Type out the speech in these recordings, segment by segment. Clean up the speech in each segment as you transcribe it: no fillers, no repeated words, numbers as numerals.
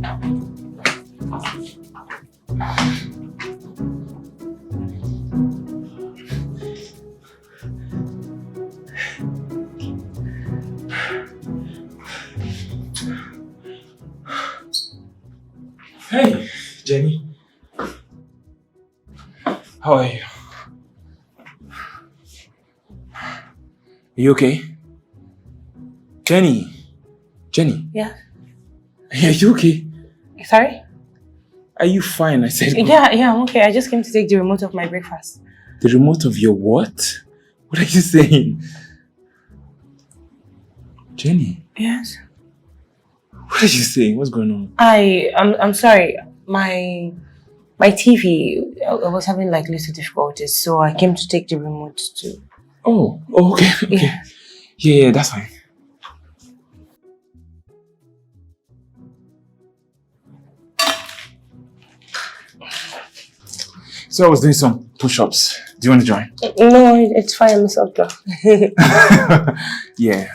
Hey, Jenny. How are you? Are you okay? Jenny. Jenny. Yeah. Are you okay? Sorry? Are you fine? I said. Yeah, I'm okay. I just came to take the remote of my breakfast. The remote of your what? What are you saying? Jenny. Yes. What are you saying? What's going on? I'm sorry. My TV I was having like little difficulties, so I came to take the remote too. Oh, okay. Yeah, that's fine. So I was doing some push-ups. Do you want to join? No, it's fine. I'm myself. Yeah,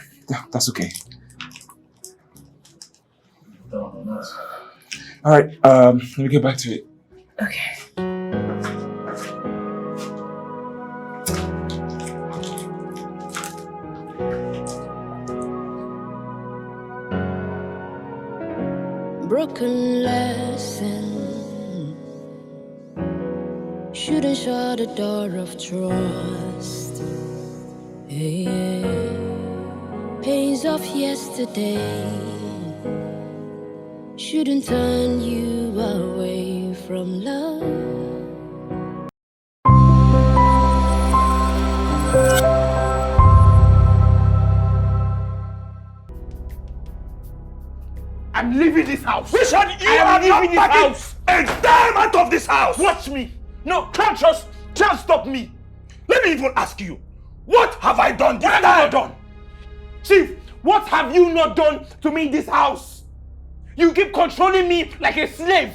that's okay. All right, let me get back to it. Okay. Broken lesson shouldn't shut the door of trust. Hey, pains of yesterday shouldn't turn you away from love. I'm leaving this house. Richard, you are not packing a dime out of this house. Watch me. No, can't stop me. Let me even ask you, what have I done this time? What have you not done? Chief, what have you not done to me in this house? You keep controlling me like a slave.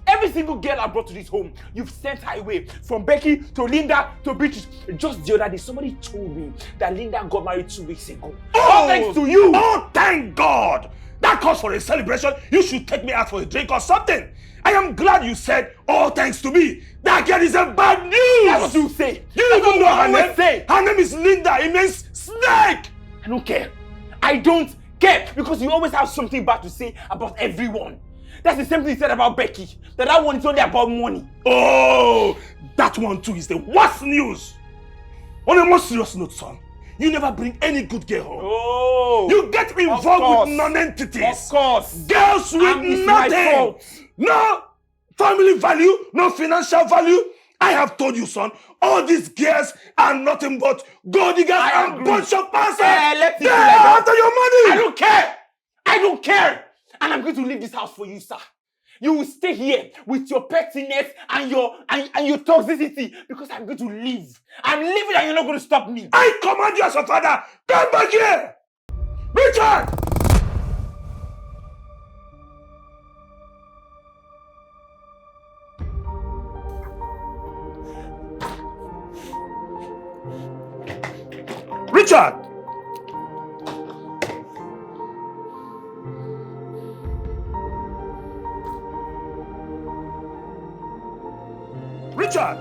Every single girl I brought to this home, you've sent her away. From Becky to Linda to Beatrice. Just the other day, somebody told me that Linda got married 2 weeks ago. All thanks to you. Oh, thank God. That calls for a celebration. You should take me out for a drink or something. I am glad you said, all thanks to me. That girl is a bad news. That's what you say. You don't know her name. Her name is Linda. It means snake. I don't care. I don't care because you always have something bad to say about everyone. That's the same thing you said about Becky. That one is only about money. Oh, that one too is the worst news. On a more serious note, son, you never bring any good girl home. Oh, you get involved with non-entities. Of course. Girls with nothing. No family value, no financial value. I have told you, son, all these girls are nothing but gold diggers and bunch of bastards. They're after your money. I don't care. I don't care. And I'm going to leave this house for you, sir. You will stay here with your pettiness and your toxicity because I'm going to leave. I'm leaving and you're not going to stop me. I command you as a father. Come back here. Richard! Richard! Richard!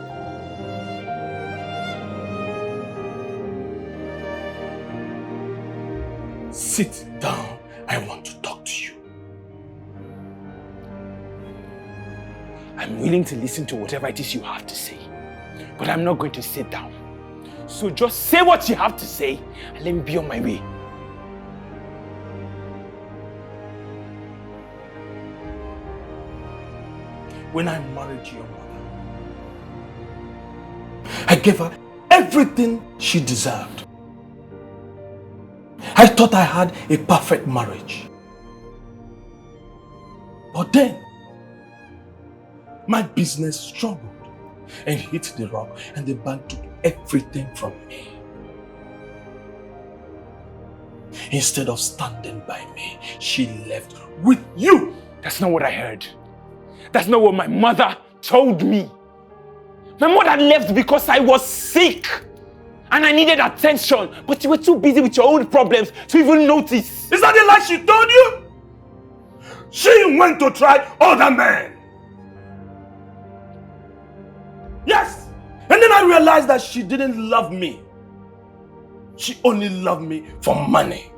Sit down. I want to talk to you. I'm willing to listen to whatever it is you have to say, but I'm not going to sit down. So just say what you have to say and let me be on my way. When I married your mother, I gave her everything she deserved. I thought I had a perfect marriage. But then, my business struggled and hit the rock, and the bank took everything from me. Instead of standing by me, she left with you. That's not what I heard. That's not what my mother told me. My mother left because I was sick and I needed attention, but you were too busy with your own problems to even notice. Is that the lie she told you? She went to try other men. Yes. And then I realized that she didn't love me. She only loved me for money.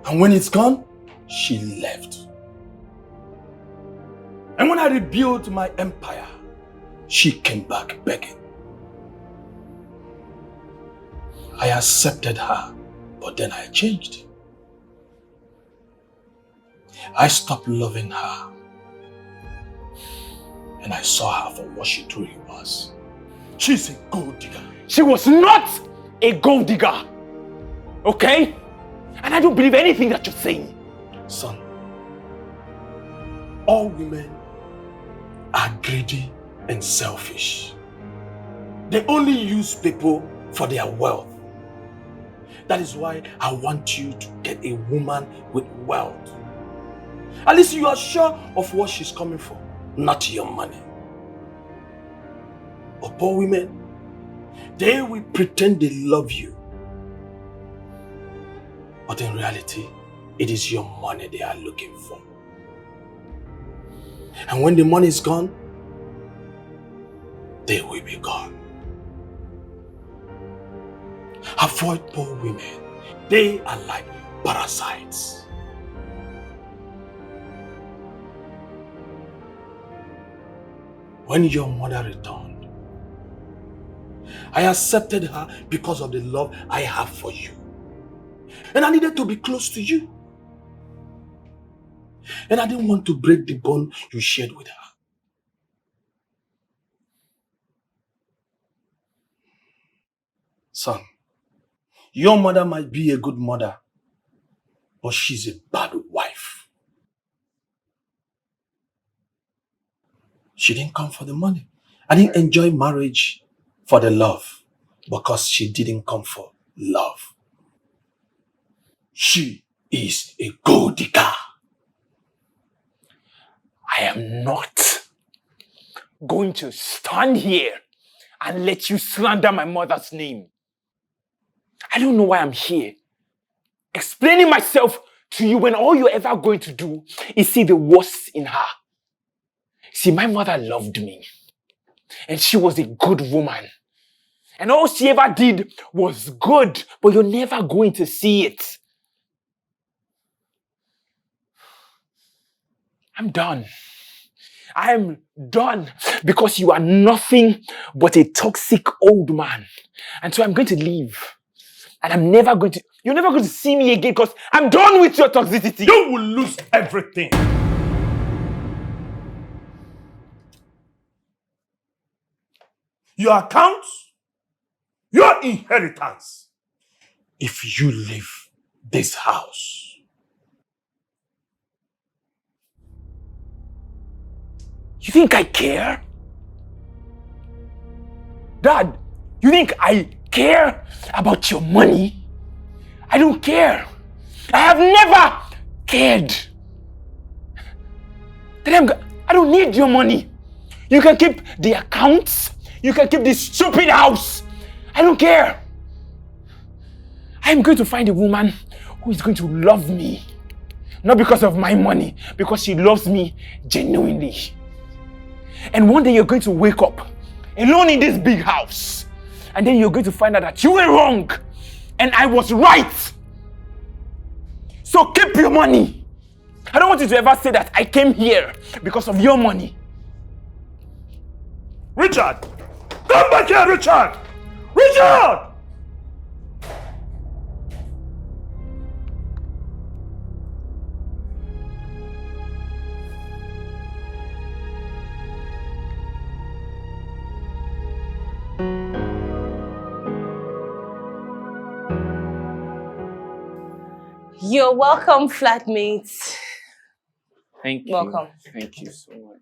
And when it's gone, she left. And when I rebuilt my empire, she came back begging. I accepted her, but then I changed. I stopped loving her. And I saw her for what she truly was. She's a gold digger. She was not a gold digger. Okay? And I don't believe anything that you're saying. Son, all women are greedy and selfish. They only use people for their wealth. That is why I want you to get a woman with wealth. At least you are sure of what she's coming for, not your money. But poor women, they will pretend they love you. But in reality, it is your money they are looking for. And when the money is gone, they will be gone. Avoid poor women. They are like parasites. When your mother returned, I accepted her because of the love I have for you. And I needed to be close to you. And I didn't want to break the bond you shared with her. Son, your mother might be a good mother, but she's a bad wife. She didn't come for the money. I didn't enjoy marriage for the love because she didn't come for love. She is a gold digger. I am not going to stand here and let you slander my mother's name. I don't know why I'm here explaining myself to you when all you're ever going to do is see the worst in her. See, my mother loved me and she was a good woman. And all she ever did was good, but you're never going to see it. I'm done. I'm done because you are nothing but a toxic old man. And so I'm going to leave. And you're never going to see me again because I'm done with your toxicity. You will lose everything. Your accounts, your inheritance. If you leave this house. You think I care? Dad, you think I care about your money? I don't care. I have never cared. I don't need your money. You can keep the accounts. You can keep this stupid house. I don't care. I'm going to find a woman who is going to love me. Not because of my money, because she loves me genuinely. And one day you're going to wake up alone in this big house. And then you're going to find out that you were wrong. And I was right. So keep your money. I don't want you to ever say that I came here because of your money. Richard! Come back here, Richard! Richard! You're welcome, flatmates. Thank you. Welcome. Thank you so much.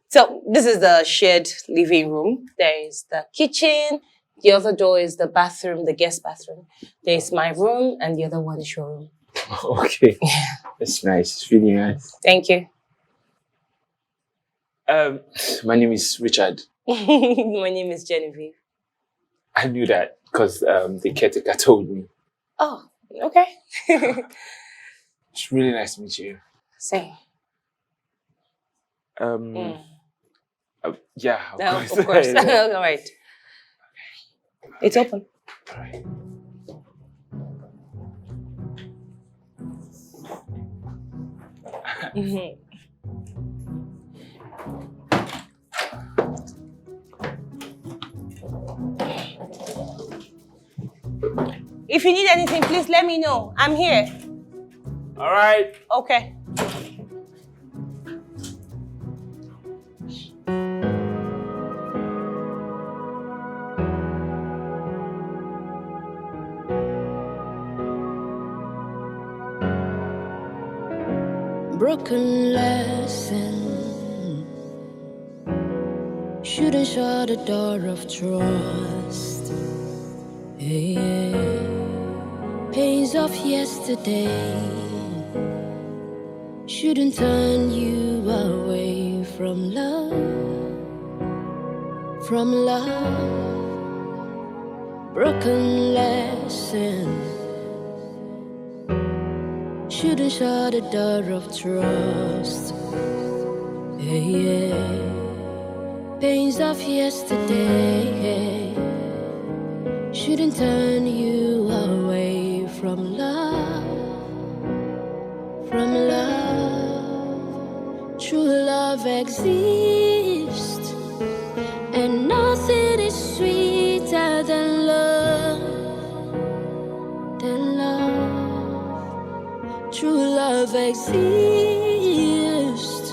So this is the shared living room. There is the kitchen. The other door is the bathroom, the guest bathroom. There's my room, and the other one is your room. Okay. It's nice. It's really nice. Thank you. My name is Richard. My name is Genevieve. I knew that because the caretaker told me. Oh, okay. It's really nice to meet you. Same. Yeah, of No, course. of course. Yeah. All right. It's open. All right. If you need anything, please let me know. I'm here. All right. Okay. Broken lesson. Shouldn't shut the door of trust. Yeah. Pains of yesterday shouldn't turn you away from love. From love. Broken lessons shouldn't shut the door of trust. Yeah. Pains of yesterday shouldn't turn you away from love. From love. True love exists, and nothing is sweeter than love. Than love. True love exists,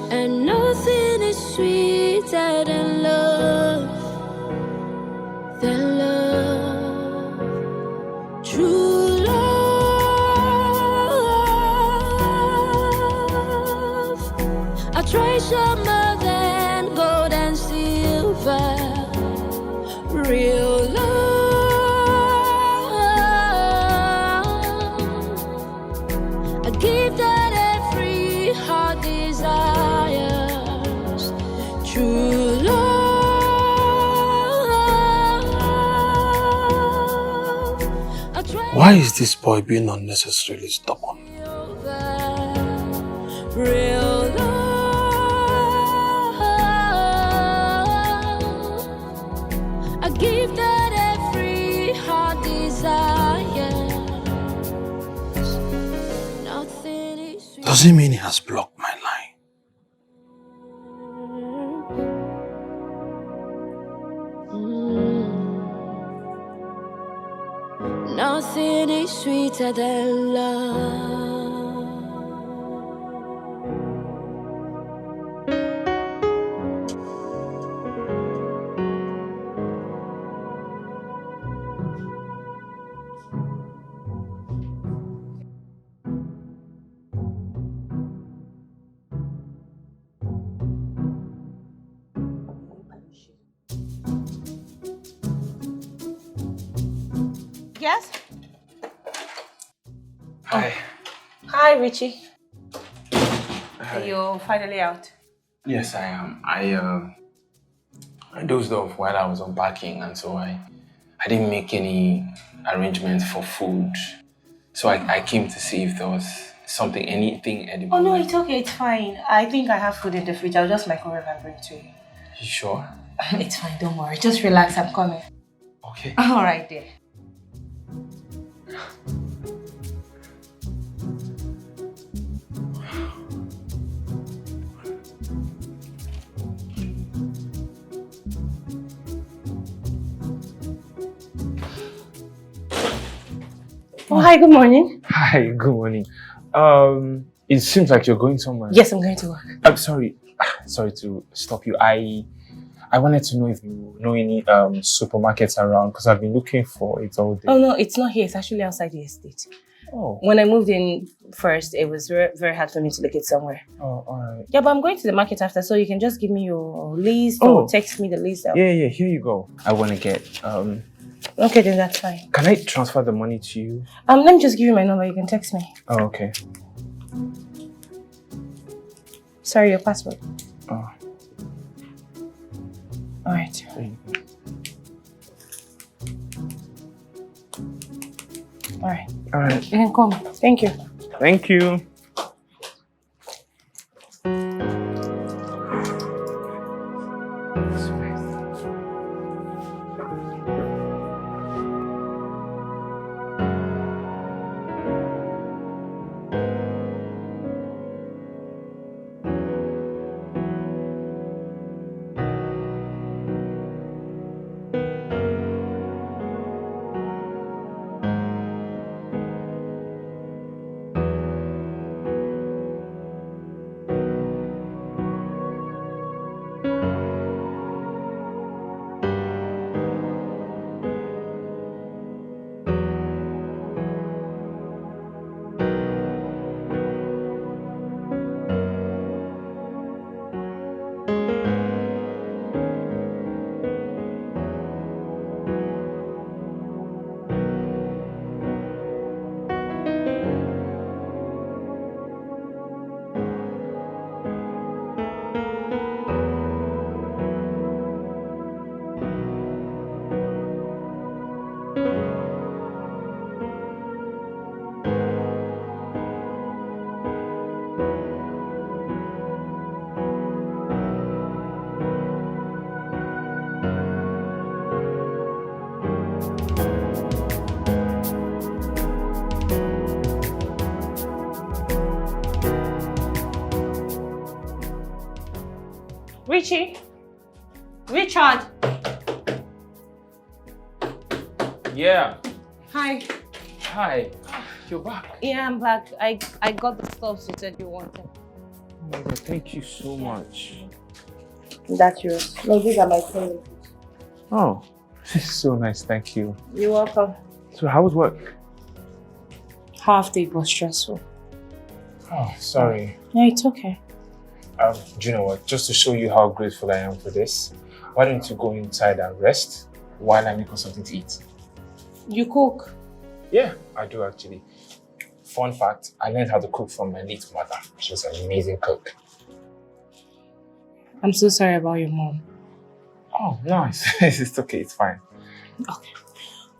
and nothing is sweeter than love. Than love. True love. A treasure more than gold and silver. Real love. A gift that every heart desires. True love. A treasure Why is this boy being unnecessarily stubborn? real love. A gift that every heart desires. Nothing is sweet. Does it mean he has blocked my line? Nothing is sweeter than love. Yes? Hi. Hi, Richie. You're finally out. Yes, I am. I dozed off while I was unpacking, and so I didn't make any arrangements for food. So I came to see if there was anything edible. Oh, no, it's okay. It's fine. I think I have food in the fridge. I'll just microwave and bring it to you. You sure? It's fine. Don't worry. Just relax. I'm coming. Okay. All right, dear. Oh, hi, good morning. Hi, good morning. It seems like you're going somewhere. Yes, I'm going to work. I'm sorry. Sorry to stop you. I wanted to know if you know any supermarkets around, because I've been looking for it all day. Oh, no, it's not here. It's actually outside the estate. Oh. When I moved in first, it was very, very hard for me to locate somewhere. Oh, all right. Yeah, but I'm going to the market after, so you can just give me your list or text me the list. Yeah, here you go. I want to get, Okay, then that's fine. can I transfer the money to you? Let me just give you my number. You can text me. Oh, okay. Sorry, your password. Oh. All right. There you go. All right. All right. You can call me. Thank you. Thank you. Richie? Richard? Yeah. Hi. Hi. You're back. Yeah, I'm back. I got the stuff you said you wanted. Oh my God, thank you so much. That's yours. No, these are my favorite. Oh, this is so nice. Thank you. You're welcome. So how was work? Half day was stressful. Oh, sorry. No, it's okay. Do you know what? Just to show you how grateful I am for this, why don't you go inside and rest while I make us something to eat? You cook? Yeah, I do actually. Fun fact, I learned how to cook from my late mother. She was an amazing cook. I'm so sorry about your mom. Oh, nice. It's okay, it's fine. Okay.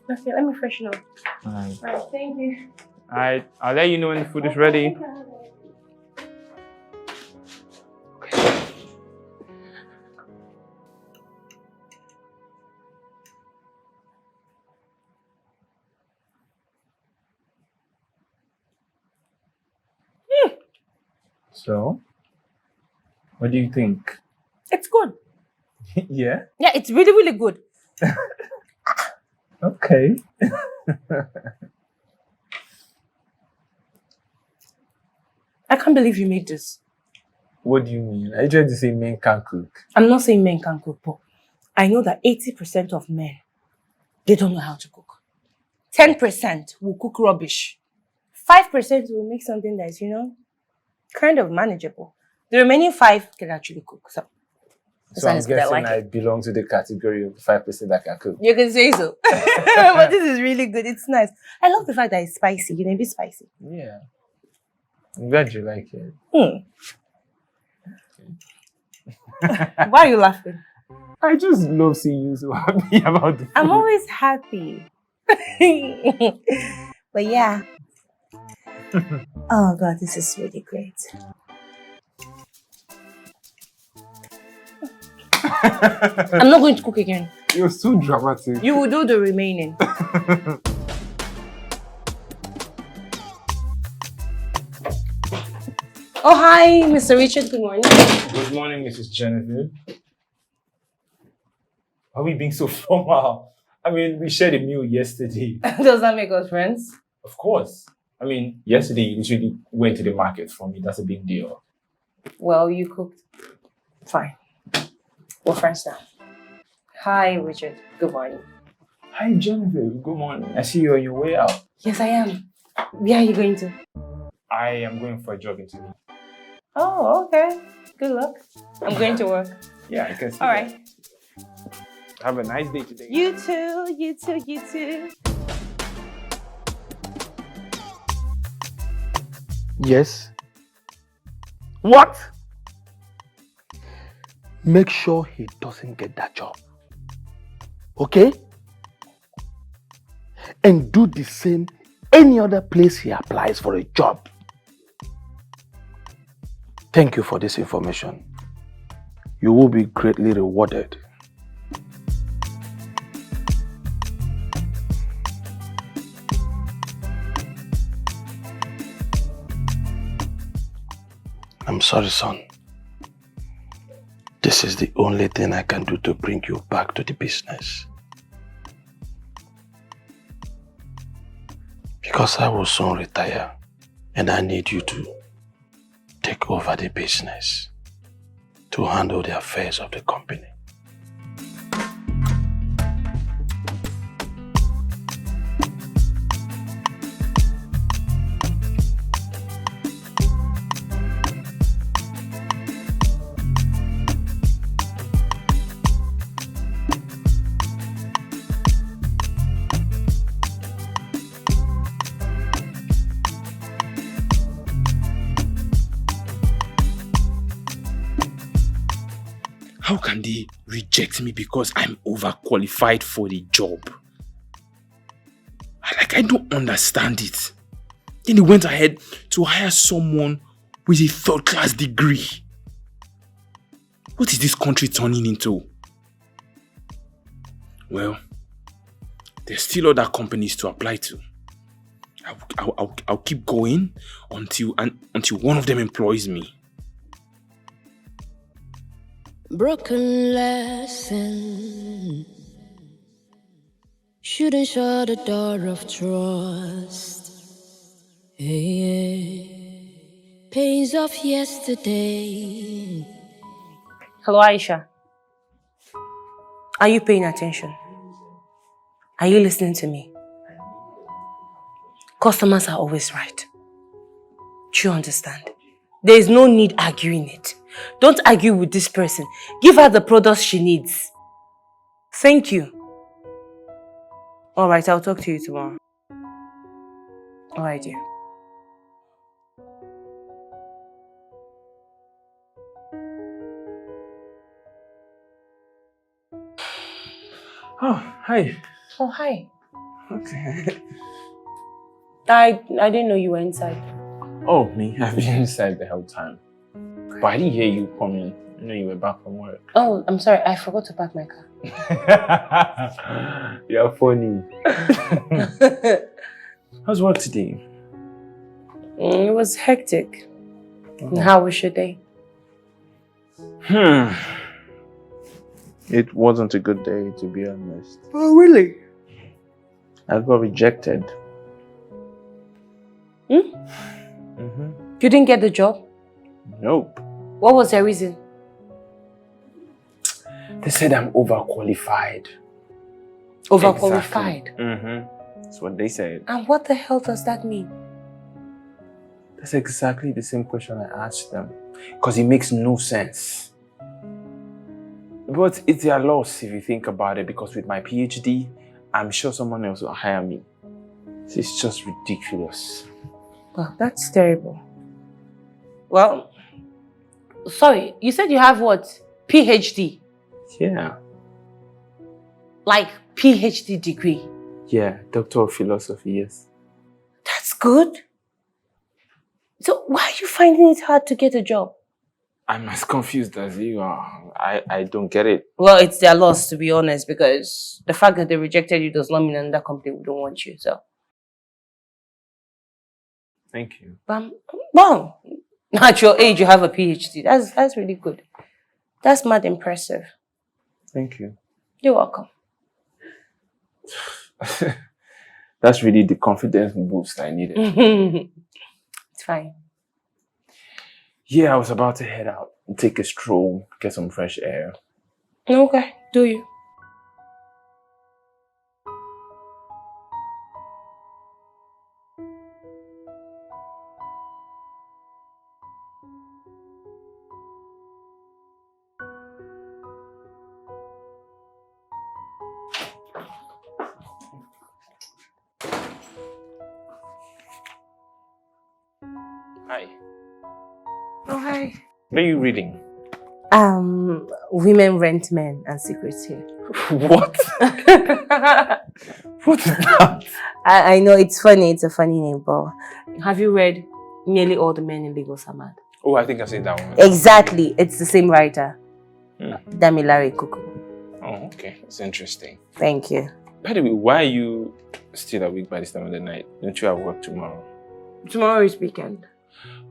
Okay, let me freshen up. Alright. Alright, thank you. Alright, I'll let you know when the food is ready. So, what do you think? It's good. Yeah? Yeah, it's really, really good. Okay. I can't believe you made this. What do you mean? Are you trying to say men can't cook? I'm not saying men can't cook, but I know that 80% of men, they don't know how to cook. 10% will cook rubbish. 5% will make something that is, kind of manageable. The remaining 5 can actually cook. So I'm that's good. I guessing like I it. belong to the category of 5% that can cook. You can say so. But this is really good. It's nice. I love the fact that it's spicy. A bit spicy. Yeah. I'm glad you like it. Why are you laughing? I just love seeing you so happy about the food. I'm always happy. But yeah. Oh God, this is really great. I'm not going to cook again. You're so dramatic. You will do the remaining. Oh, hi, Mr. Richard. Good morning. Good morning, Mrs. Genevieve. Are we being so formal? I mean, we shared a meal yesterday. Does that make us friends? Of course. I mean, yesterday you literally went to the market for me. That's a big deal. Well, you cooked. Fine. We're friends now. Hi, Richard. Good morning. Hi, Genevieve. Good morning. I see you're on your way out. Yes, I am. Where are you going to? I am going for a job interview. Oh, okay. Good luck. I'm going to work. Yeah, I can see All that. right. Have a nice day today. You too. You too. You too. Yes. What? Make sure he doesn't get that job. Okay? And do the same any other place he applies for a job. Thank you for this information. You will be greatly rewarded. I'm sorry, son. This is the only thing I can do to bring you back to the business. Because I will soon retire and I need you to take over the business to handle the affairs of the company. How can they reject me because I'm overqualified for the job? I don't understand it. Then they went ahead to hire someone with a third-class degree. What is this country turning into? Well, there's still other companies to apply to. I'll keep going until one of them employs me. Broken lesson. Shouldn't shut the door of trust. Yeah. Pains of yesterday. Hello, Aisha. Are you paying attention? Are you listening to me? Customers are always right. Do you understand? There is no need arguing it. Don't argue with this person. Give her the products she needs. Thank you. Alright, I'll talk to you tomorrow. Alright, dear. Oh, hi. Oh, hi. Okay. I didn't know you were inside. Oh, me? I've been inside the whole time. But I didn't hear you coming. I know you were back from work. Oh, I'm sorry. I forgot to park my car. You're funny. How's work today? It was hectic. And how was your day? It wasn't a good day, to be honest. Oh, really? I got rejected. You didn't get the job? Nope. What was your reason? They said I'm overqualified. Overqualified? Exactly. That's what they said. And what the hell does that mean? That's exactly the same question I asked them. Because it makes no sense. But it's their loss if you think about it, because with my PhD, I'm sure someone else will hire me. It's just ridiculous. Well, that's terrible. Well, sorry, you said you have what? PhD? Yeah. Like PhD degree? Yeah, Doctor of Philosophy, yes. That's good. So why are you finding it hard to get a job? I'm as confused as you are. I don't get it. Well, it's their loss, to be honest, because the fact that they rejected you does not mean another company don't want you, so. Thank you. Well, at your age, you have a PhD. That's really good. That's mad impressive. Thank you. You're welcome. That's really the confidence boost I needed. It's fine. Yeah, I was about to head out and take a stroll, get some fresh air. Okay, do you? Hi. Oh, hi. What are you reading? Women Rent Men and Secrets Here. What? What is that? I know it's funny, it's a funny name, but have you read Nearly All the Men in Lagos Are Mad? Oh, I think I've seen that one. Exactly, it's the same writer. Damilare Kuku. Oh, okay. It's interesting. Thank you. By the way, why are you still awake by this time of the night? Don't you have work tomorrow? Tomorrow is weekend.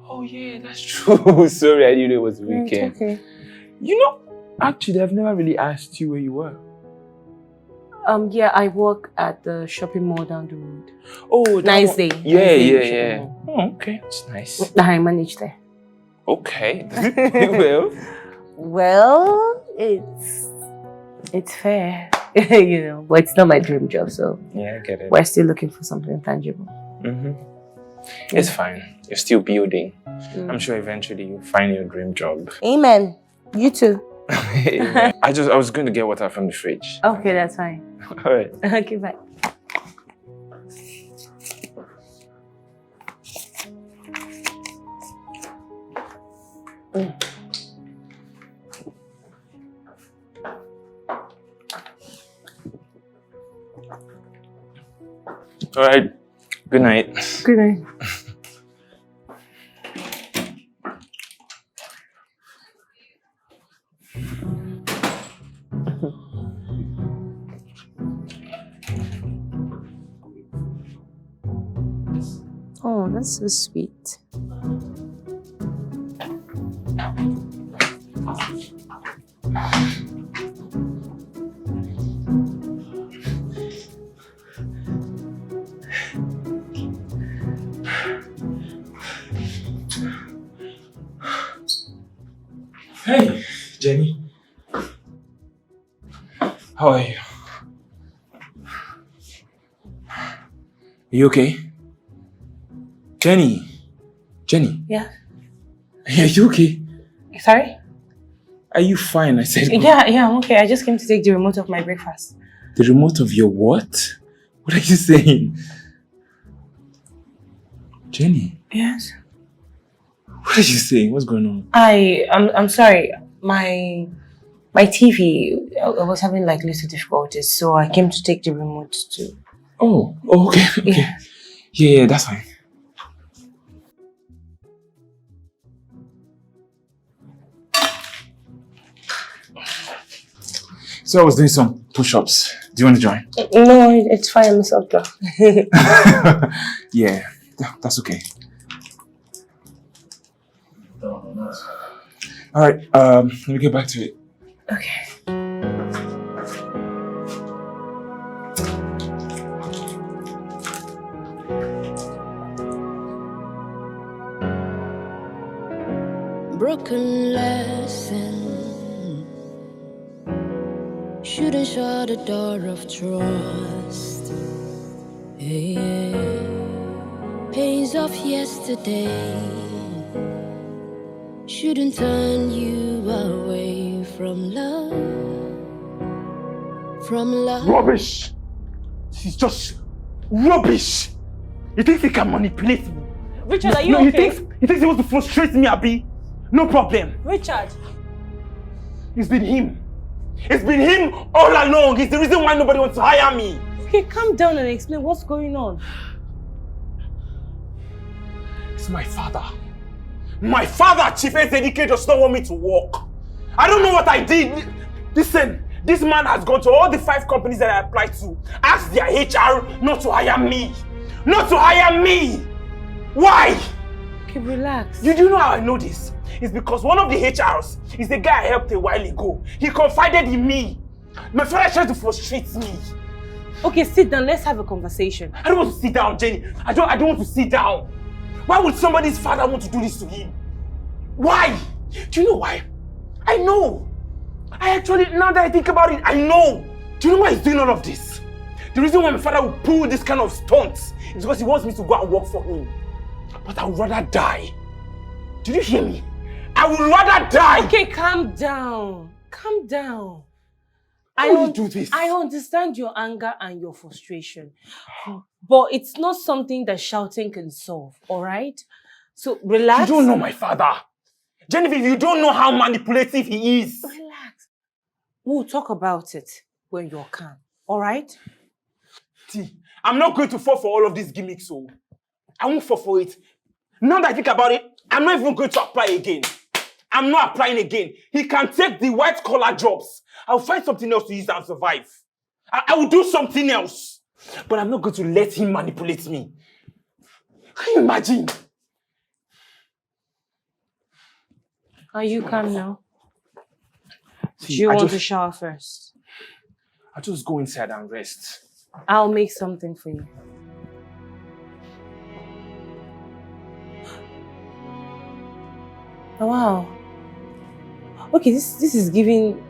Oh yeah, that's true. Sorry, I didn't know it was weekend. It's okay. You know, actually, I've never really asked you where you were. Yeah, I work at the shopping mall down the road. Oh, Nice day. Yeah, Nice day, yeah, shopping yeah. mall. Oh, okay, that's nice. I manage there. Okay, well. Well, it's fair, you know, but it's not my dream job, so Yeah, I get it. we're still looking for something tangible. It's fine. You're still building. I'm sure eventually you'll find your dream job. Amen. You too. I was going to get water from the fridge. Okay, that's fine. All right. Okay, bye. All right. Good night. Good night. Oh, that's so sweet. Hey, Jenny. How are you? Are you okay? Jenny. Jenny. Yeah. Are you okay? Sorry? Are you fine? I said. Yeah, I'm okay. I just came to take the remote of my breakfast. The remote of your what? What are you saying? Jenny. Yes. What are you saying? What's going on? I'm sorry. My TV, I was having like little difficulties, so I came to take the remote too. Oh, okay, okay. Yeah, that's fine. So I was doing some push-ups. Do you want to join? No, it's fine, Miss Doctor. Yeah, that's okay. All right, let me get back to it. Okay. Broken lesson. Shouldn't shut the door of trust. Yeah. Pains of yesterday shouldn't turn you away from love. From love. Rubbish! This is just rubbish! You think he can manipulate me? Richard, are you no, okay? He thinks he wants to frustrate me, Abi? No problem. Richard! It's been him. It's been him all along. He's the reason why nobody wants to hire me. Okay, calm down and explain what's going on. It's my father. My father, Chief SDK, does not want me to work. I don't know what I did. Listen, this man has gone to all the 5 companies that I applied to, asked their HR not to hire me. Not to hire me! Why? Okay, relax. You do know how I know this? It's because one of the HRs is the guy I helped a while ago. He confided in me. My father tried to frustrate me. Okay, sit down. Let's have a conversation. I don't want to sit down, Jenny. I don't want to sit down. Why would somebody's father want to do this to him? Why? Do you know why? I know. I actually, now that I think about it, I know. Do you know why he's doing all of this? The reason why my father would pull this kind of stunts is because he wants me to go and work for him. But I would rather die. Did you hear me? I would rather die. Okay, calm down. Calm down. How will you do this? I understand your anger and your frustration. But it's not something that shouting can solve, alright? So relax. You don't know my father. Genevieve, you don't know how manipulative he is. Relax. We'll talk about it when you're calm, alright? See, I'm not going to fall for all of these gimmicks, so I won't fall for it. Now that I think about it, I'm not even going to apply again. I'm not applying again. He can take the white collar jobs. I'll find something else to use and survive. I will do something else. But I'm not going to let him manipulate me. Can you imagine? Are you calm now? See, Do you want to shower first? I'll just go inside and rest. I'll make something for you. Oh, wow. Okay, this is giving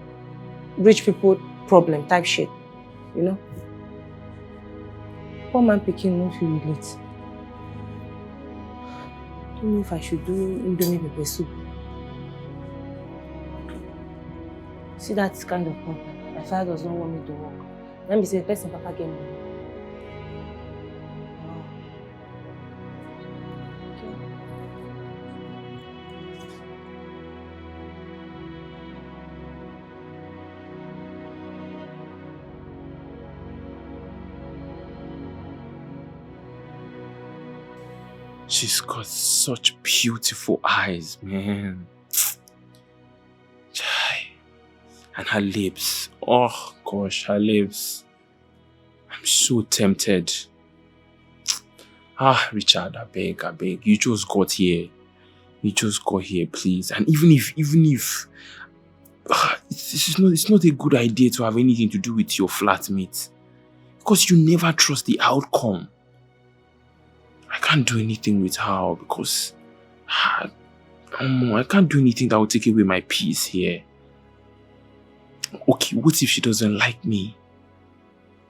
rich people problem type shit, you know? Poor man picking no feel relate. Don't know if I should do indomie pepper soup. See, that's kind of problem. My father does not want me to work. Let me say the person papa get money. Wow. Okay. She's got such beautiful eyes, man. Chai. And her lips. Oh, gosh, her lips. I'm so tempted. Ah, Richard, I beg. You just got here. You just got here, please. And even if it's not a good idea to have anything to do with your flatmate. Because you never trust the outcome. I can't do anything with her because I can't do anything that will take away my peace here. Okay, what if she doesn't like me?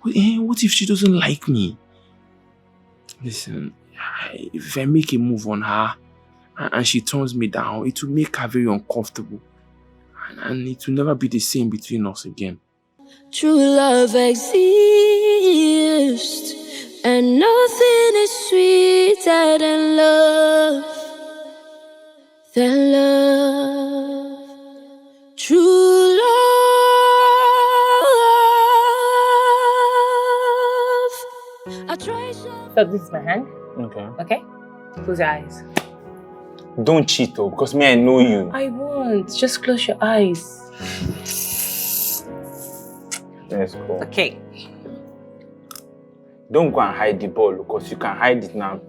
What if she doesn't like me? Listen, if I make a move on her and she turns me down, it will make her very uncomfortable. And it will never be the same between us again. True love exists, and nothing is sweeter than love. True love. I try so. So this is my hand. Okay. Okay? Close your eyes. Don't cheat though, because me, I know you. I won't. Just close your eyes. Let's go. Okay. Don't go and hide the ball, because you can hide it now.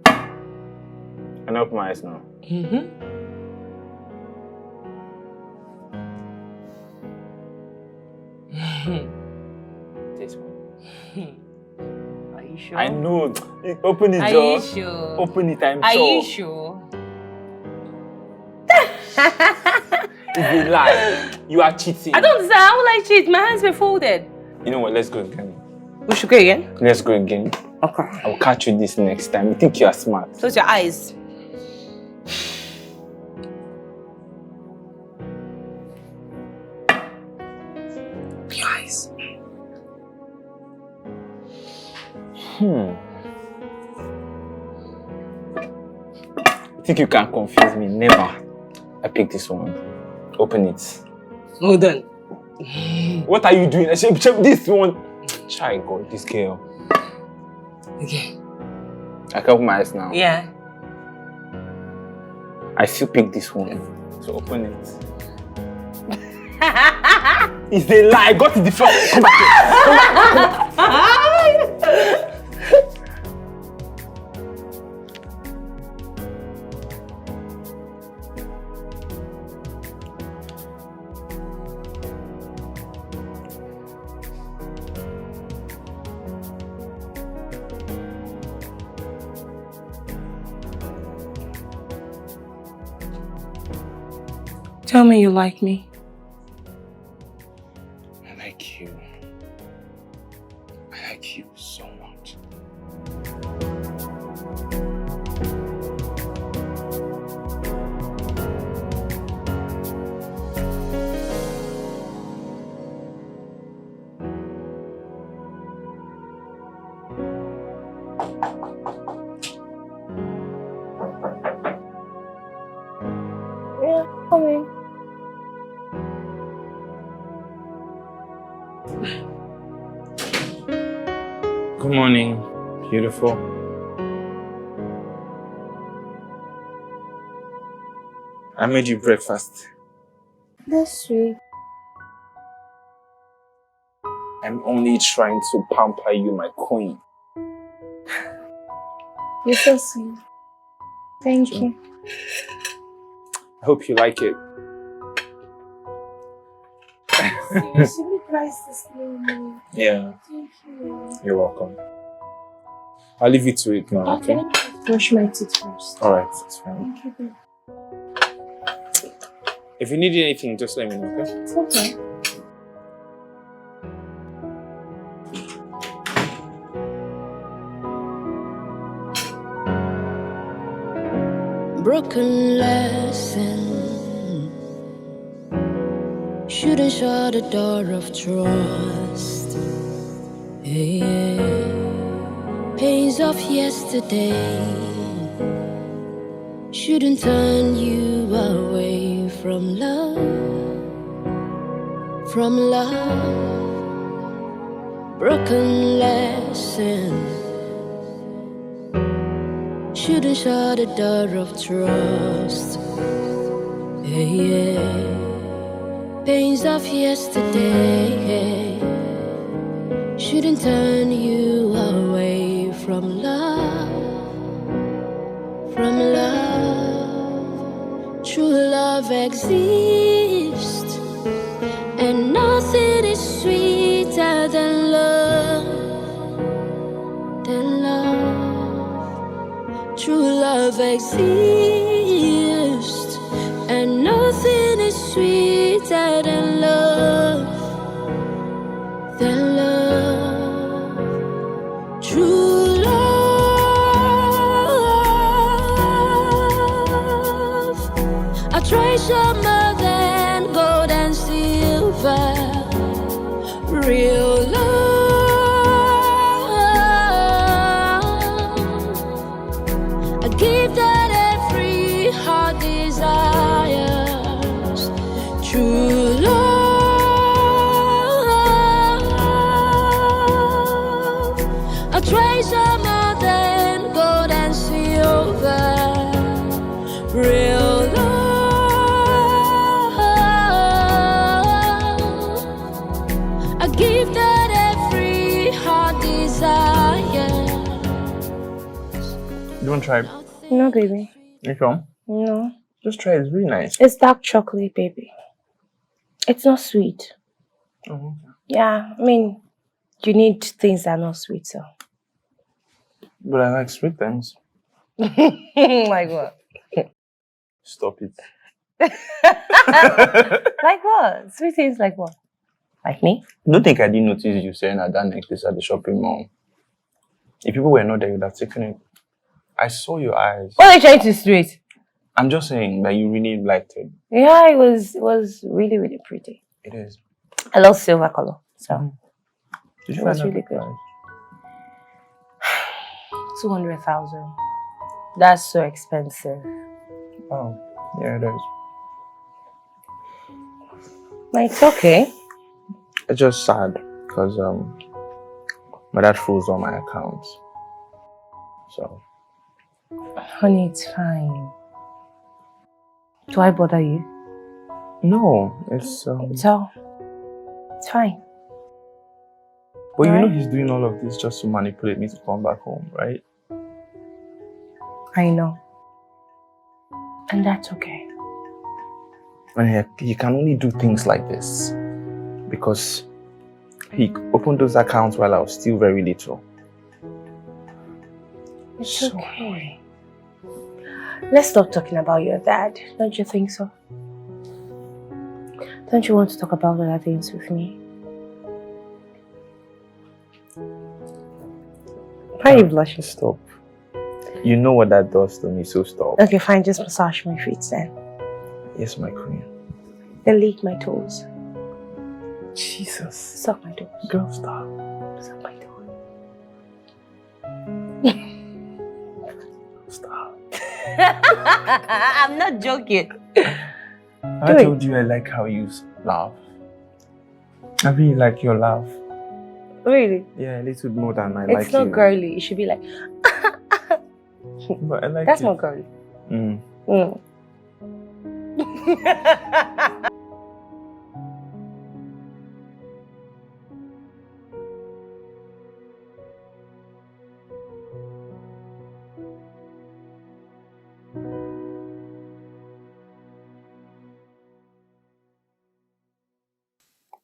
Can I open my eyes now? Mm-hmm. This one. Are you sure? I know. Open it, Are Joe. you sure? Open it, I'm Are sure. you sure? It's a lie. You are cheating. I don't understand. How will I cheat? My hands were folded. You know what? Let's go again. We should go again? Let's go again. Okay. I'll catch you this next time. You think you are smart. Close your eyes. Your eyes. You think you can confuse me? Never. I picked this one. Open it. Hold on. What are you doing? I said, this one. Try God, this girl. Okay. I can open my eyes now. Yeah. I still pick this one. So open it. It's a lie. I got it the first. Come back here. Tell me you like me. I like you. I like you so much. Yeah, come in. Good morning, beautiful. I made you breakfast. That's sweet. I'm only trying to pamper you, my queen. You're so sweet. Thank you. I hope you like it. You should be priceless, Lily. Yeah, Thank you. you're welcome. I'll leave you to it now, okay? Brush my teeth first. Alright, it's fine. Thank you, babe. If you need anything, just let me know, okay? It's okay. Broken lesson. Shouldn't shut the door of trust. Yeah. Pains of yesterday shouldn't turn you away from love. From love. Broken lessons shouldn't shut the door of trust. Yeah. Pains of yesterday shouldn't turn you away from love. From love. True love exists, and nothing is sweeter than love. Than love. True love exists, sweeter than love, than love. True love, a treasure more than gold and silver. Real love, a gift that every heart desires. True love, a treasure more than gold and silver. Real love, a gift that every heart desires. You want to try? No, baby. You sure? No. Just try. It's really nice. It's dark chocolate, baby. It's not sweet. Oh, Yeah, I mean, you need things that are not sweet, so. but I like sweet things. Like what? Stop it. Like what? Sweet things like what? Like me? Don't think I didn't notice you saying that necklace at the shopping mall. If people were not there, you'd have taken it. I saw your eyes. What are you trying to insinuate? I'm just saying that you really liked it. Yeah, it was really, really pretty. It is. I love silver color, so Did it was find out really the good. price? 200,000. That's so expensive. Oh, yeah, it is. But it's okay. It's just sad because my dad froze all my accounts. So Honey, it's fine. Do I bother you? no, it's So, it's fine. but you know Alright. he's doing all of this just to manipulate me to come back home, right? I know. And that's okay. And he can only do things like this because he opened those accounts while I was still very little. It's So okay. Let's stop talking about your dad. Don't you think so? Don't you want to talk about other things with me? Why are you blushing? Stop. You know what that does to me, so stop. Okay, fine. Just massage my feet then. Yes, my queen. Then lick my toes. Jesus. Suck my toes. Girl, stop. Suck my toes. Stop. I'm not joking. I told you I like how you laugh. I really like your laugh. Really? Yeah, a little more than I like you. It's not girly. It should be like, But I like that's it. not girly. Mm. Mm.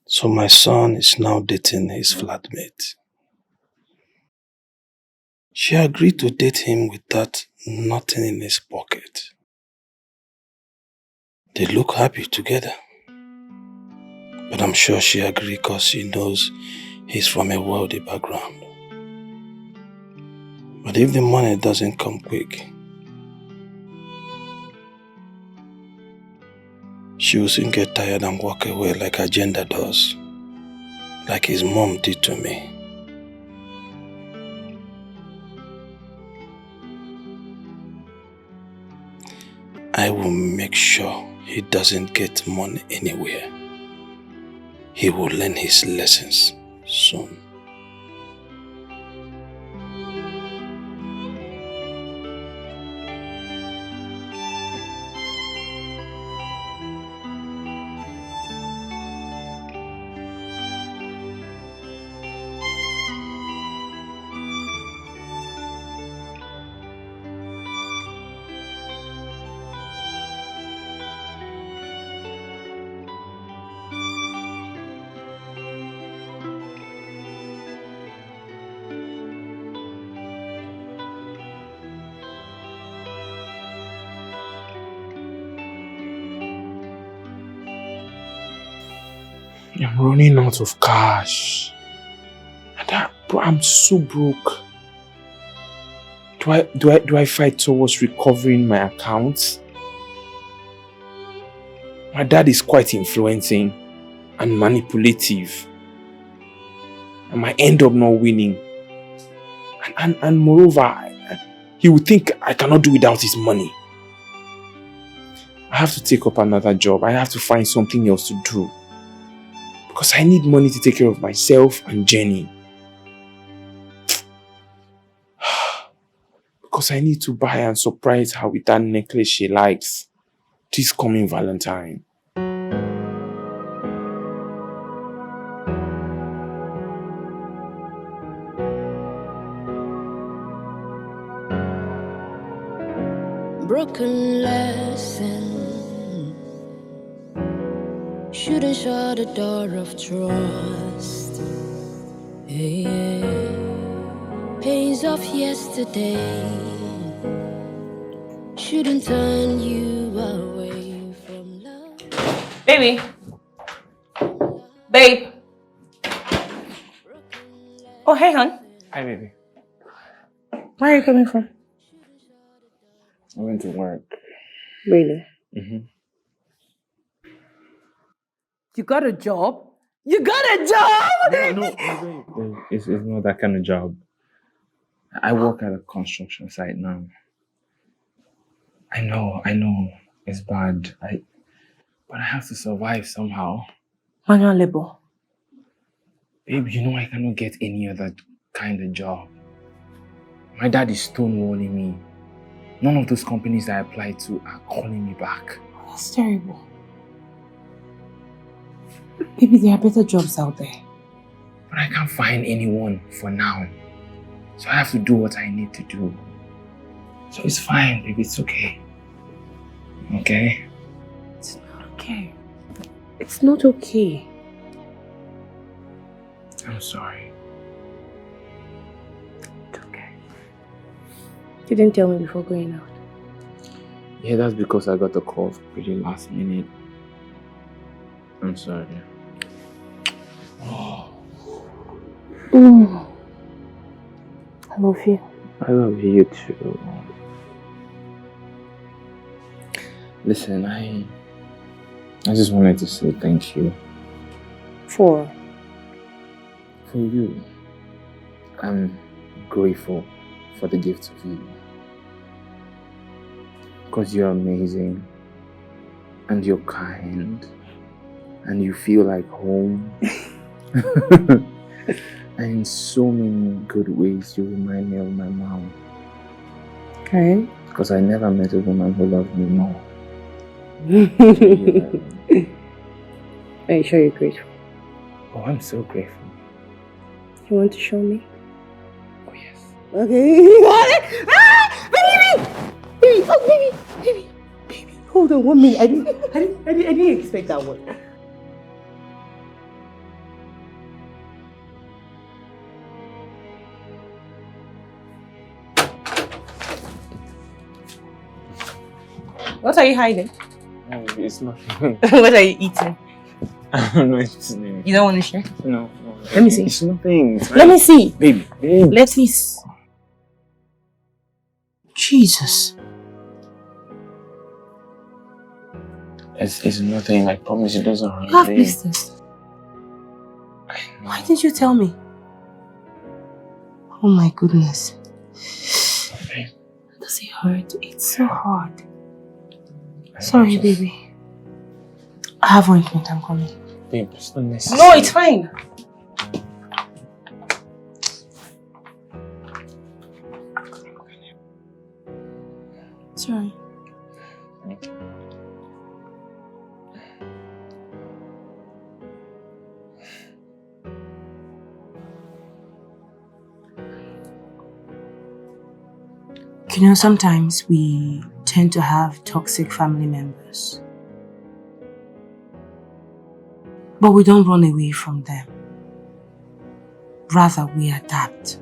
So my son is now dating his flatmate. She agreed to date him with that nothing in his pocket. They look happy together. But I'm sure she agreed because she knows he's from a wealthy background. But if the money doesn't come quick, she will soon get tired and walk away like her gender does, like his mom did to me. I will make sure he doesn't get money anywhere. He will learn his lessons soon. I'm running out of cash. Bro, I'm so broke. Do I fight towards recovering my accounts? My dad is quite influencing and manipulative. I might end up not winning. And moreover, he would think I cannot do without his money. I have to take up another job. I have to find something else to do. Because I need money to take care of myself and Jenny. Because I need to buy and surprise her with that necklace she likes this coming Valentine. Broken lesson. Shouldn't shut the door of trust. Yeah. Pains of yesterday shouldn't turn you away from love. Baby. Babe. Oh, hey, hon. Hi, baby. Where are you coming from? I went to work. Really? Mm-hmm. You got a job? You got a job? No. It's not that kind of job. I work at a construction site now. I know. It's bad. But I have to survive somehow. Manual labor. Babe, you know I cannot get any other kind of job. My dad is stonewalling me. None of those companies that I applied to are calling me back. That's terrible. Maybe there are better jobs out there. But I can't find anyone for now. So I have to do what I need to do. So it's fine, baby. It's okay. Okay? It's not okay. It's not okay. I'm sorry. It's okay. You didn't tell me before going out. Yeah, that's because I got the call pretty last minute. I'm sorry. I love you. I love you too. Listen, I just wanted to say thank you. For you. I'm grateful for the gift of you. Because you're amazing. And you're kind. And you feel like home. And in so many good ways, you remind me of my mom. Okay. Because I never met a woman who loved me more. Are you sure you're grateful? Oh, I'm so grateful. You want to show me? Oh, yes. Okay. You got it? Ah! Baby! Baby! Oh, baby! Hold on 1 minute. I didn't expect that one. What are you hiding? It's nothing. What are you eating? I don't know. It's nothing. You don't want to share? No. Let me see. It's nothing. Let me see. Baby. Let me see. Jesus. It's nothing. I promise it doesn't hurt. You have business. Why didn't you tell me? Oh my goodness. Babe. Does it hurt? It's so hard. Sorry, baby. I have ointment. I'm coming. Babe, it's not necessary. No, it's fine. Sorry. You know, sometimes we tend to have toxic family members. But we don't run away from them. Rather, we adapt.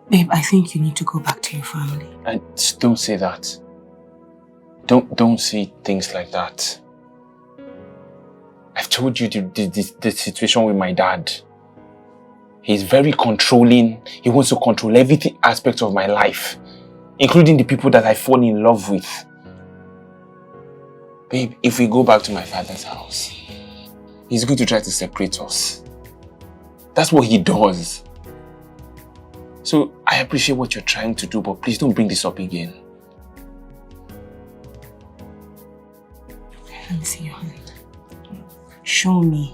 Babe, I think you need to go back to your family. Don't say that. Don't say things like that. told you the situation with my dad. He's very controlling. He wants to control every aspect of my life, including the people that I fall in love with. Babe, if we go back to my father's house, he's going to try to separate us. That's what he does. So I appreciate what you're trying to do, but please don't bring this up again. Let me see your hand. Show me.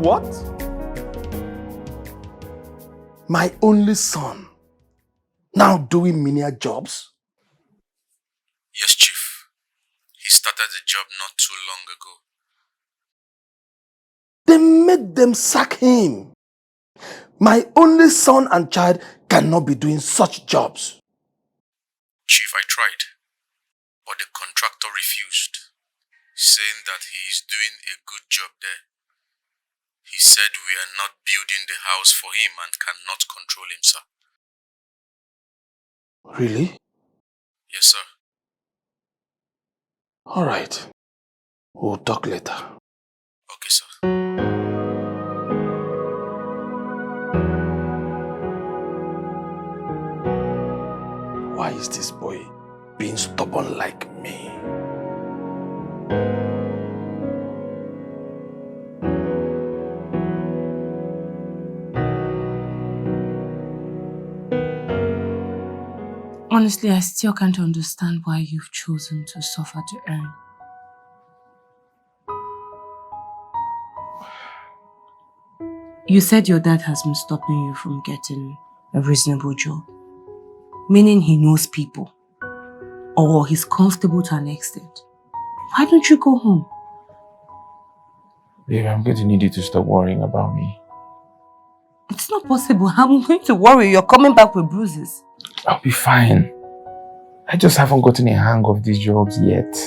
What? My only son, now doing menial jobs? Yes, Chief. He started the job not too long ago. They made them sack him. My only son and child cannot be doing such jobs. Chief, I tried, but the contractor refused, saying that he is doing a good job there. He said we are not building the house for him and cannot control him, sir. Really? Yes, sir. All right. We'll talk later. Okay, sir. Why is this boy being stubborn like me? Honestly, I still can't understand why you've chosen to suffer to earn. You said your dad has been stopping you from getting a reasonable job, meaning he knows people, or he's comfortable to an extent. Why don't you go home? Babe, I'm going to need you to stop worrying about me. It's not possible. I'm going to worry. You're coming back with bruises. I'll be fine. I just haven't gotten a hang of these jobs yet.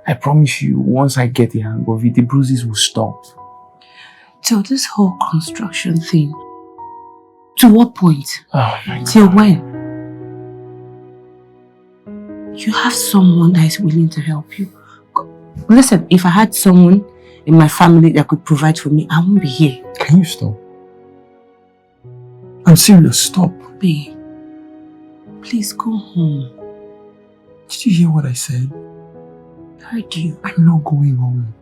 I promise you, once I get the hang of it, the bruises will stop. So this whole construction thing, to what point? Oh my God. Till when? You have someone that is willing to help you. Listen, if I had someone in my family that could provide for me, I won't be here. Can you stop? I'm serious, stop. Babe, please go home. Did you hear what I said? Heard you. I'm not going home.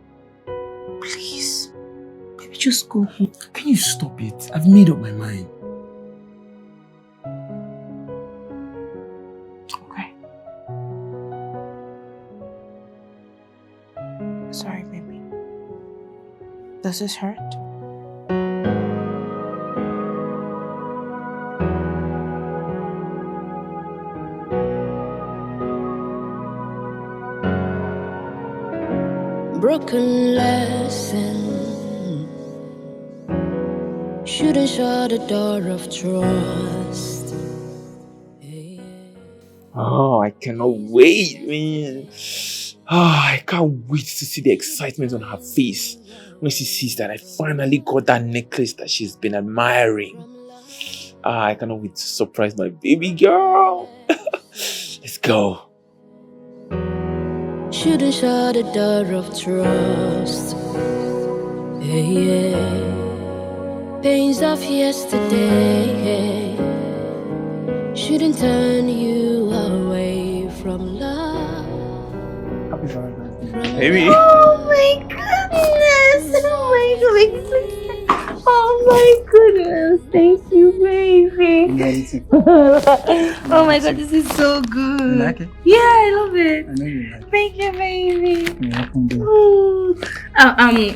Please. Baby, just go home. Can you stop it? I've made up my mind. Okay. Sorry, baby. Does this hurt? Broken lesson. Shouldn't shut the door of trust. Oh, I cannot wait, man. I can't wait to see the excitement on her face when she sees that I finally got that necklace that she's been admiring. I cannot wait to surprise my baby girl. Let's go. Shouldn't shut the door of trust. Pains of yesterday shouldn't turn you away from love. Happy Valentine's Day. Baby. Oh my goodness! Oh my goodness! Oh my goodness! Thank you, baby. Oh my god, this is so good. You like it? Yeah, I love it. I know you like it. Thank you, baby. You're welcome, babe.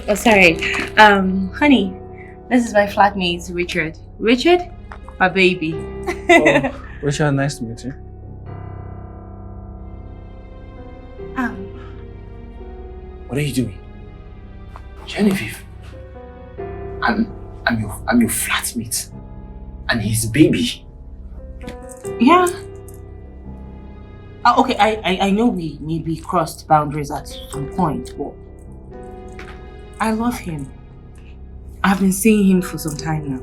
Oh, sorry. Honey, this is my flatmate, Richard. Richard, my baby. Oh, Richard, nice to meet you. What are you doing? Genevieve. I'm your flatmate. And his baby. Yeah. Okay, I know we maybe crossed boundaries at some point, but I love him. I've been seeing him for some time now.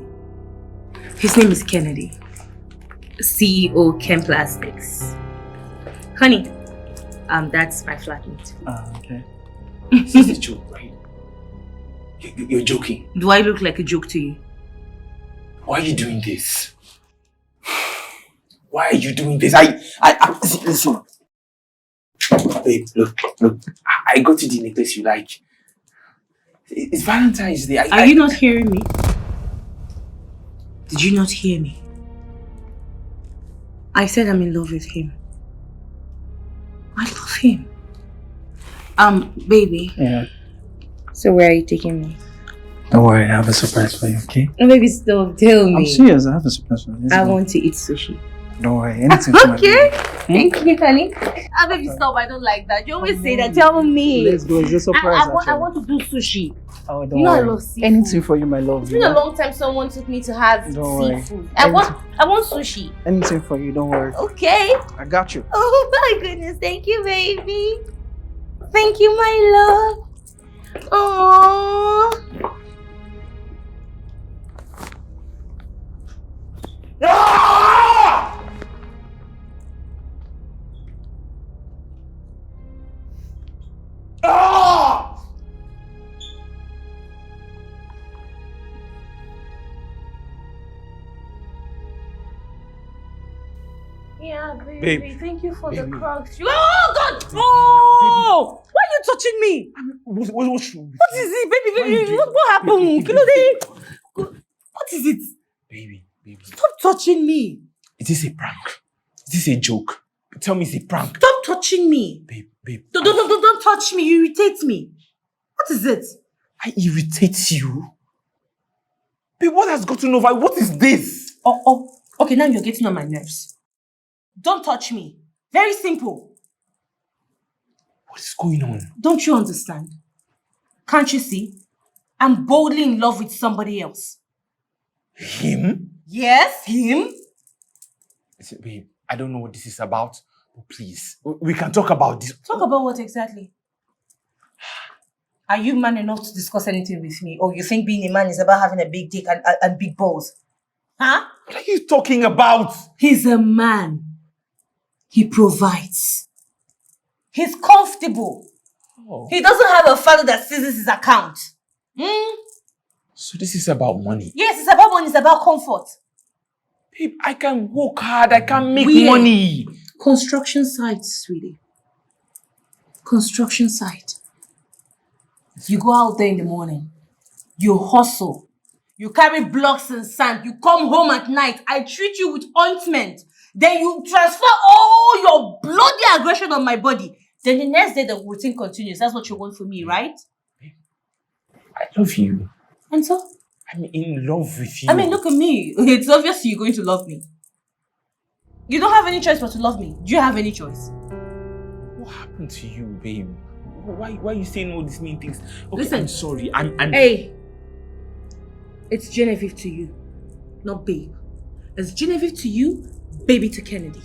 His name is Kennedy. CEO Chem Plastics. Honey, That's my flatmate. Okay. This is a joke, right? You're joking. Do I look like a joke to you? Why are you doing this? Why are you doing this? Listen. Babe, look. I got you the necklace you like. It's Valentine's Day. Are you not hearing me? Did you not hear me? I said I'm in love with him. I love him. Baby. Yeah. So where are you taking me? Don't worry, I have a surprise for you, okay? No, baby, stop. Tell me. I'm serious, I have a surprise for you. I want to eat sushi. Don't worry, anything for my Okay. baby. Thank you, honey. Baby, stop. I don't like that. You always say that. Tell me. Let's go, it's a surprise. I want to do sushi. Oh, don't You know worry. I love seafood. Anything for you, my love. It's been a long time someone took me to have Don't worry. seafood. I want sushi. Anything for you, don't worry. Okay. I got you. Oh my goodness. Thank you, baby. Thank you, my love. Oh. Ah! Ah! Yeah, baby. Babe. Thank you for Baby. the crocs. Oh God! Oh! Why are you touching me? What's wrong? What is it, baby? Why you Baby, doing- what happened? Baby, Kí ló dé? What is it? Baby. Stop touching me. Is this a prank? Is this a joke? Tell me it's a prank. Stop touching me. Babe. Don't touch me. You irritate me. What is it? I irritate you. Babe, what has gotten over? What is this? Oh. Okay, now you're getting on my nerves. Don't touch me. Very simple. What is going on? Don't you understand? Can't you see? I'm boldly in love with somebody else. Him? Yes, him. Listen, babe, I don't know what this is about, but please, we can talk about this. Talk about what exactly? Are you man enough to discuss anything with me? Or you think being a man is about having a big dick and big balls? Huh? What are you talking about? He's a man. He provides. He's comfortable. Oh. He doesn't have a father that seizes his account. So this is about money. Yes, it's about money, it's about comfort. Babe, I can work hard, I can make Where? money. Construction site, sweetie. Construction site. You go out there in the morning. You hustle. You carry blocks and sand. You come home at night. I treat you with ointment. Then you transfer all your bloody aggression on my body. Then the next day the routine continues. That's what you want from me, right? I love you. And so? I'm in love with you. I mean, look at me. It's obvious you're going to love me. You don't have any choice but to love me. Do you have any choice? What happened to you, babe? Why are you saying all these mean things? Okay, Listen. I'm sorry. I'm Hey, it's Genevieve to you, not babe. It's Genevieve to you, baby to Kennedy.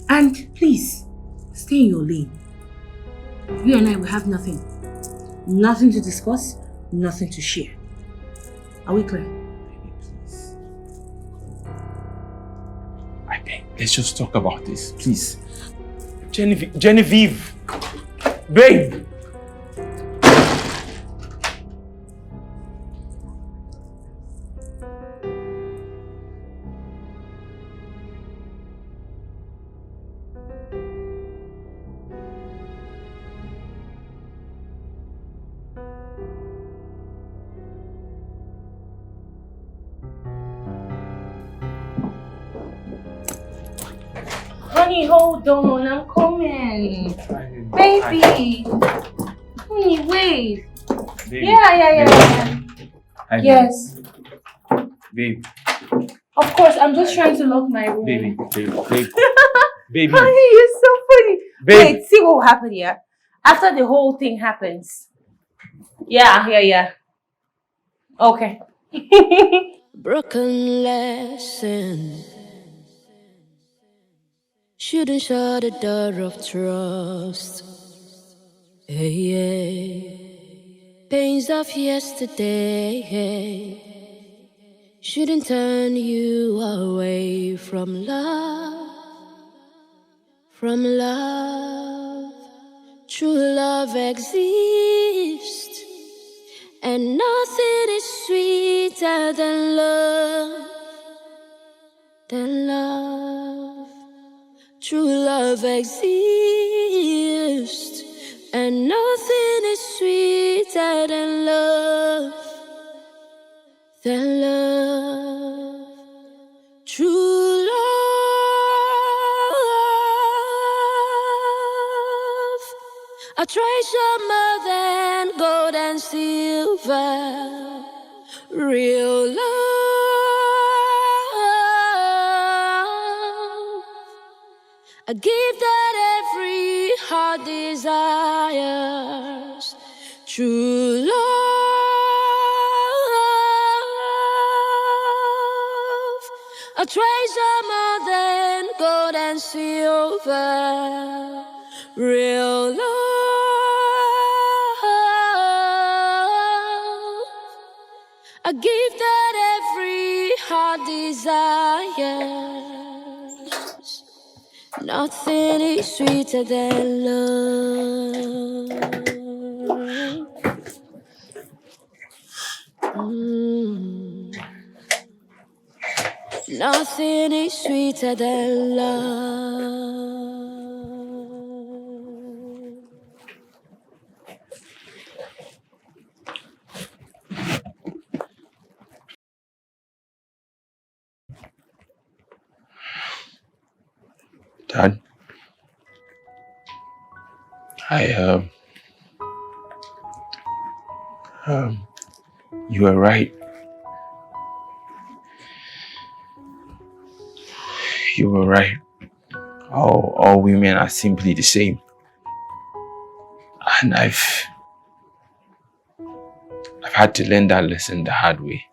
And please, stay in your lane. You and I will have nothing. Nothing to discuss, nothing to share. Are we clear? Baby, please. I beg, let's just talk about this, please. Genevieve! Babe! Honey, hold on, I'm coming. Baby. Honey, wait. Baby. Yeah. Hi, Yes. Babe. Of course, I'm just trying to lock my room. Baby. Baby. Honey, you're so funny. Babe. Wait, see what will happen here. After the whole thing happens. Yeah. Okay. Broken lesson. Shouldn't shut the door of trust. Hey. Pains of yesterday. Shouldn't turn you away from love. from love. True love exists, and nothing is sweeter than love. True love exists, and nothing is sweeter than love. True love, a treasure more than gold and silver. Real love, a gift that every heart desires. True love, a treasure more than gold and silver. Real love, a gift that every heart desires. Nothing is sweeter than love. Nothing is sweeter than love. Dad, you were right. You were right. All women are simply the same. And I've had to learn that lesson the hard way.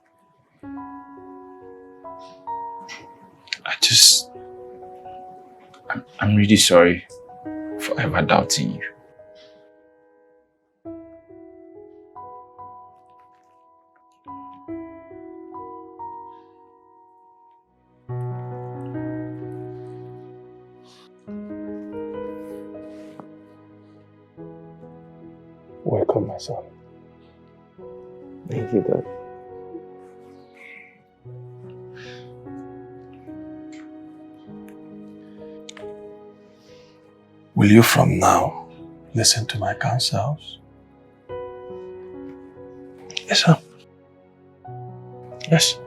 I'm really sorry for ever doubting you. Welcome, my son. Thank you, Dad. Will you from now listen to my counsels? Yes, sir. Yes.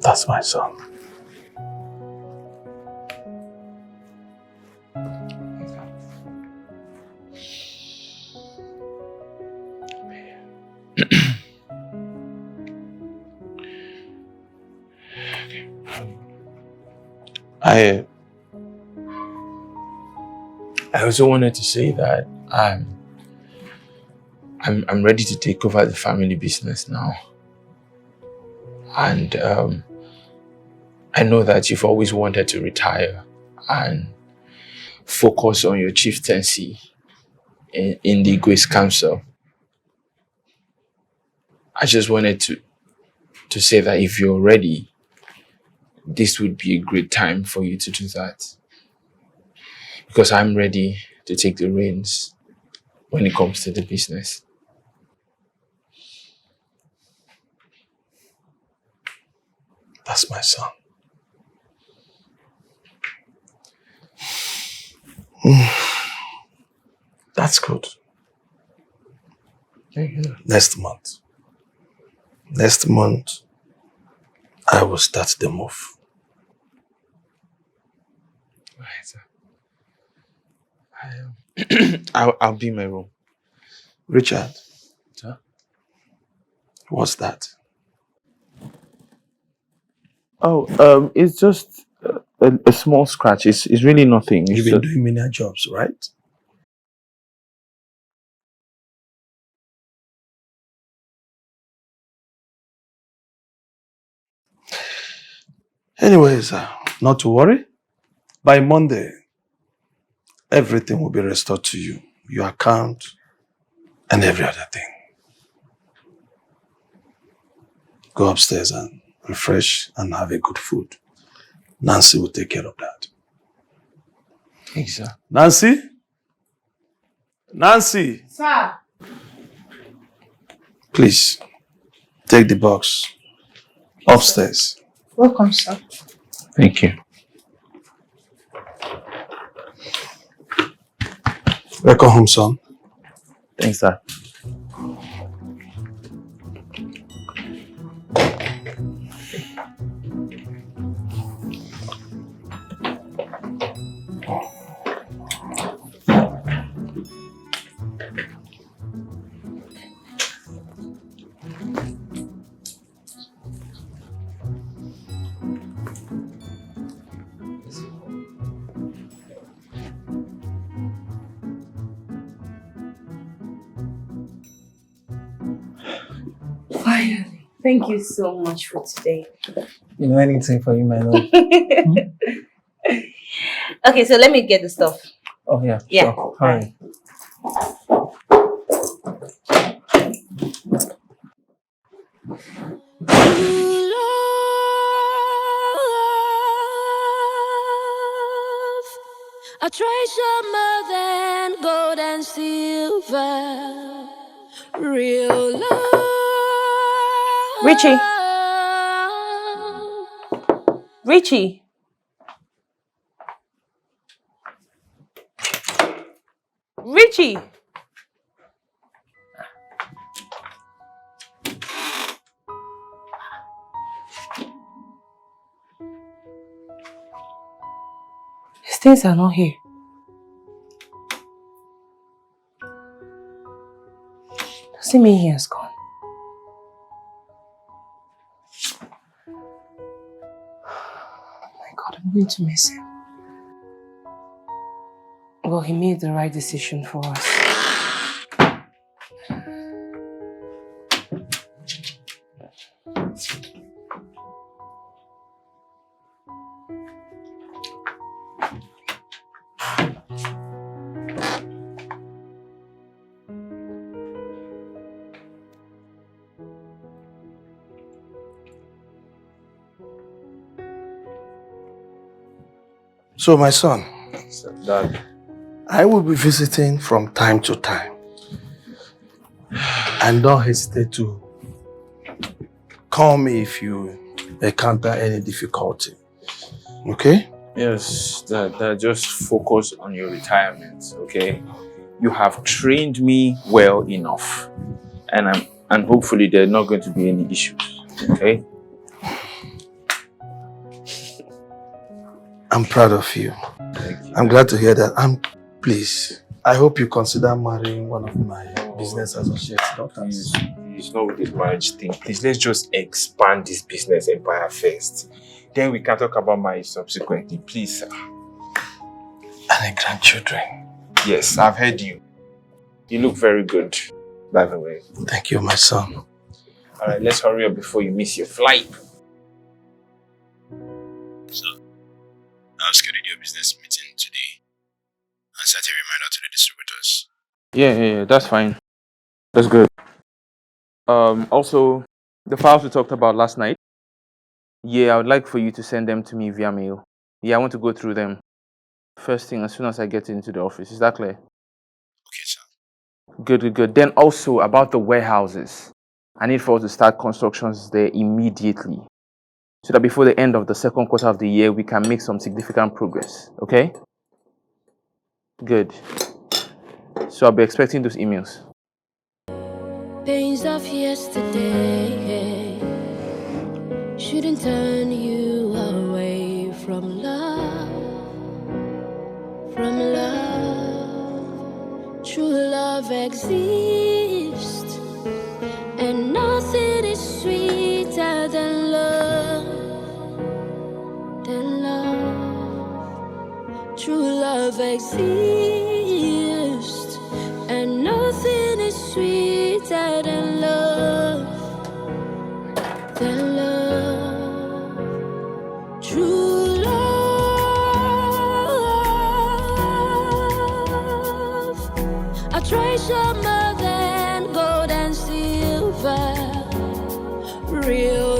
That's my son. I also wanted to say that I'm ready to take over the family business now. And I know that you've always wanted to retire and focus on your chieftaincy in the Grace Council. I just wanted to say that if you're ready, this would be a great time for you to do that. Because I'm ready to take the reins when it comes to the business. That's my son. That's good. Next month, I will start the move. Right, sir. I'll be in my room. Richard. Sir? What's that? Oh, it's just a small scratch. It's really nothing. You've been doing many jobs, right? Anyways, not to worry. By Monday, everything will be restored to you. Your account and every other thing. go upstairs and refresh and have a good food. Nancy will take care of that. Thanks, sir. Nancy? Nancy! Sir. Please, take the box upstairs. Welcome, sir. Thank you. Welcome home, son. Thanks, sir. Finally. Thank you so much for today. You know anything for you, my love? Okay, so let me get the stuff. Oh, yeah. Yeah. Sure. Hurry. A treasure more than gold and silver. Real love. Richie. Richie. Richie. His things are not here. Does it mean he has gone? Oh my God, I'm going to miss him. Well, he made the right decision for us. So, my son, Dad. I will be visiting from time to time. And don't hesitate to call me if you encounter any difficulty. Okay? Yes, Dad, just focus on your retirement, okay? You have trained me well enough. And hopefully there are not going to be any issues, okay? I'm proud of you. Thank you. I'm glad to hear that. Please, I hope you consider marrying one of my business associates' daughters. Please, not with this marriage thing. Please, let's just expand this business empire first. Then we can talk about marriage subsequently. Please, sir. And the grandchildren. Yes, I've heard you. You look very good, by the way. Thank you, my son. All right, let's hurry up before you miss your flight. So, I've scheduled your business meeting today and set a reminder to the distributors. Yeah, that's fine. That's good. Also, the files we talked about last night. Yeah, I would like for you to send them to me via mail. Yeah, I want to go through them first thing as soon as I get into the office. Is that clear? Okay, sir. Good. Then also about the warehouses. I need for us to start constructions there immediately, so that before the end of the second quarter of the year, we can make some significant progress. Okay? Good. So I'll be expecting those emails. Pains of yesterday shouldn't turn you away from love. From love, true love exists, and nothing is sweeter than love. Than love, true love exists, and nothing is sweeter than love. Than love, true love, a treasure more than gold and silver. Real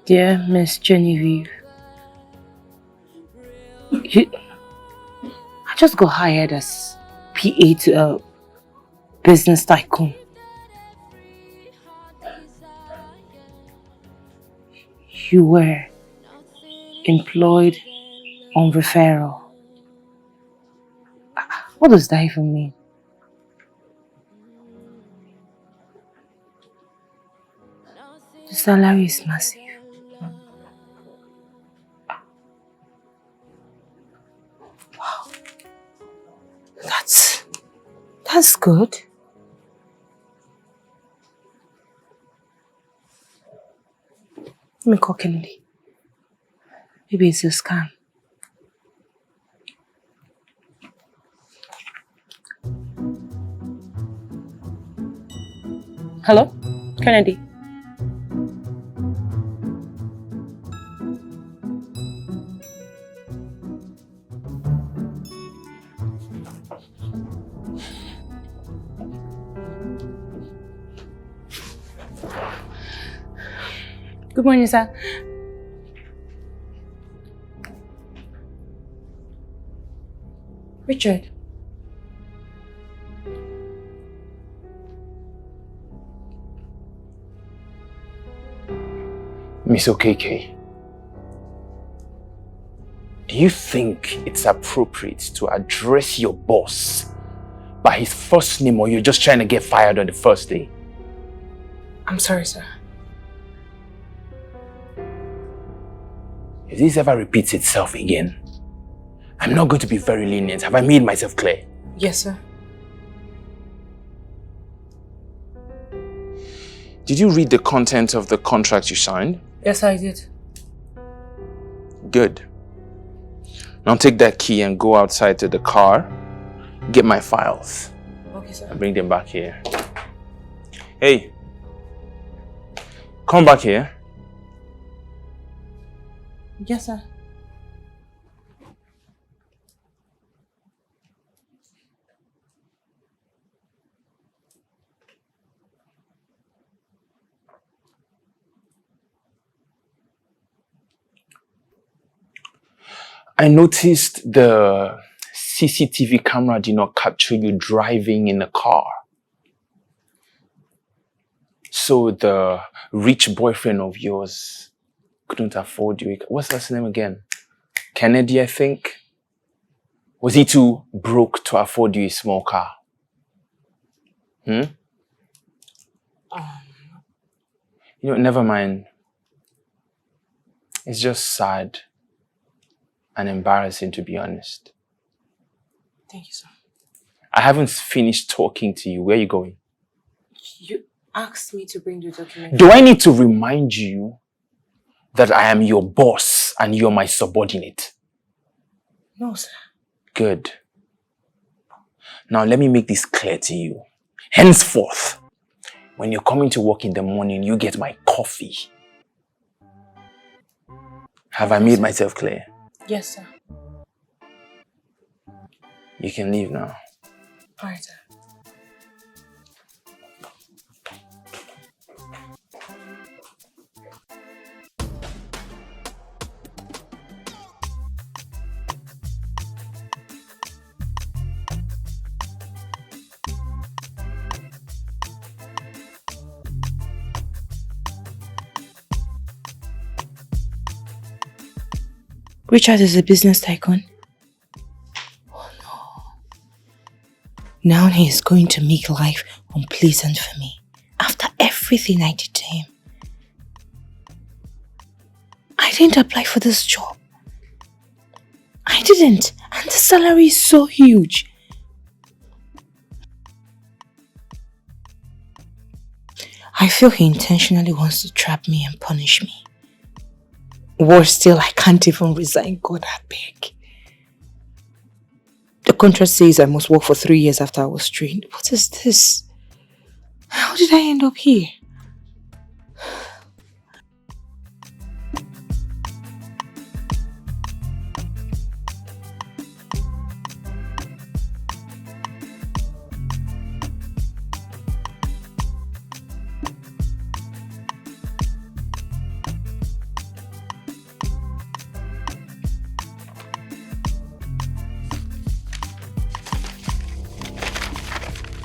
Dear Miss Genevieve, I just got hired as PA to a business tycoon. You were employed on referral. What does that even mean? The salary is massive. Wow. That's good. Let me call Kennedy. Maybe it's a scam. Hello? Kennedy? Good morning, sir. Richard. Miss Okeke, do you think it's appropriate to address your boss by his first name, or you're just trying to get fired on the first day? I'm sorry, sir. If this ever repeats itself again, I'm not going to be very lenient. Have I made myself clear? Yes, sir. Did you read the content of the contract you signed? Yes, I did. Good. Now take that key and go outside to the car, get my files, Okay, sir. and bring them back here. Hey, come back here. Yes, sir. I noticed the CCTV camera did not capture you driving in the car. So the rich boyfriend of yours couldn't afford you. What's his name again? Kennedy, I think. Was he too broke to afford you a small car? You know, never mind. It's just sad and embarrassing, to be honest. Thank you, sir. I haven't finished talking to you. Where are you going? You asked me to bring the document. Do I need to remind you that I am your boss and you're my subordinate? No, sir. Good. Now let me make this clear to you. Henceforth, when you're coming to work in the morning, you get my coffee. Have I made myself clear? Yes, sir. You can leave now. All right, sir. Richard is a business tycoon. Oh no. Now he is going to make life unpleasant for me. After everything I did to him. I didn't apply for this job. I didn't. And the salary is so huge. I feel he intentionally wants to trap me and punish me. Worse still, I can't even resign. God, I beg. The contract says I must work for 3 years after I was trained. What is this? How did I end up here?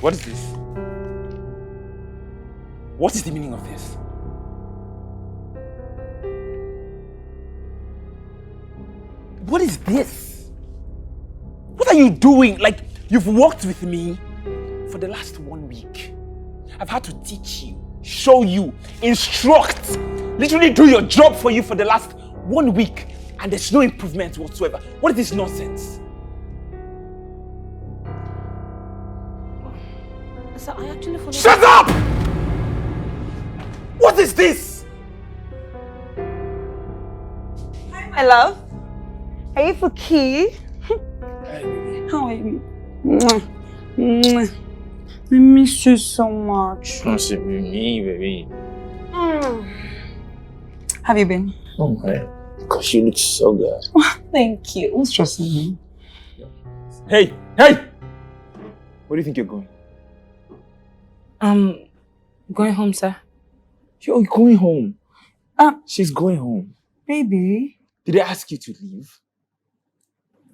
What is this? What is the meaning of this? What is this? What are you doing? Like, you've worked with me for the last 1 week. I've had to teach you, show you, instruct, literally do your job for you for the last 1 week, and there's no improvement whatsoever. What is this nonsense? Sir, I actually followed... Shut up! What is this? Hi, my love. Are you for key? How are you? Mwah. Mwah. I miss you so much. Don't sit with me, baby. Have you been? Oh my, gosh, you look so good. Thank you. Who's stressing me? Hey, hey! Where do you think you're going? Going home, sir. You're going home. She's going home. Baby. Did I ask you to leave?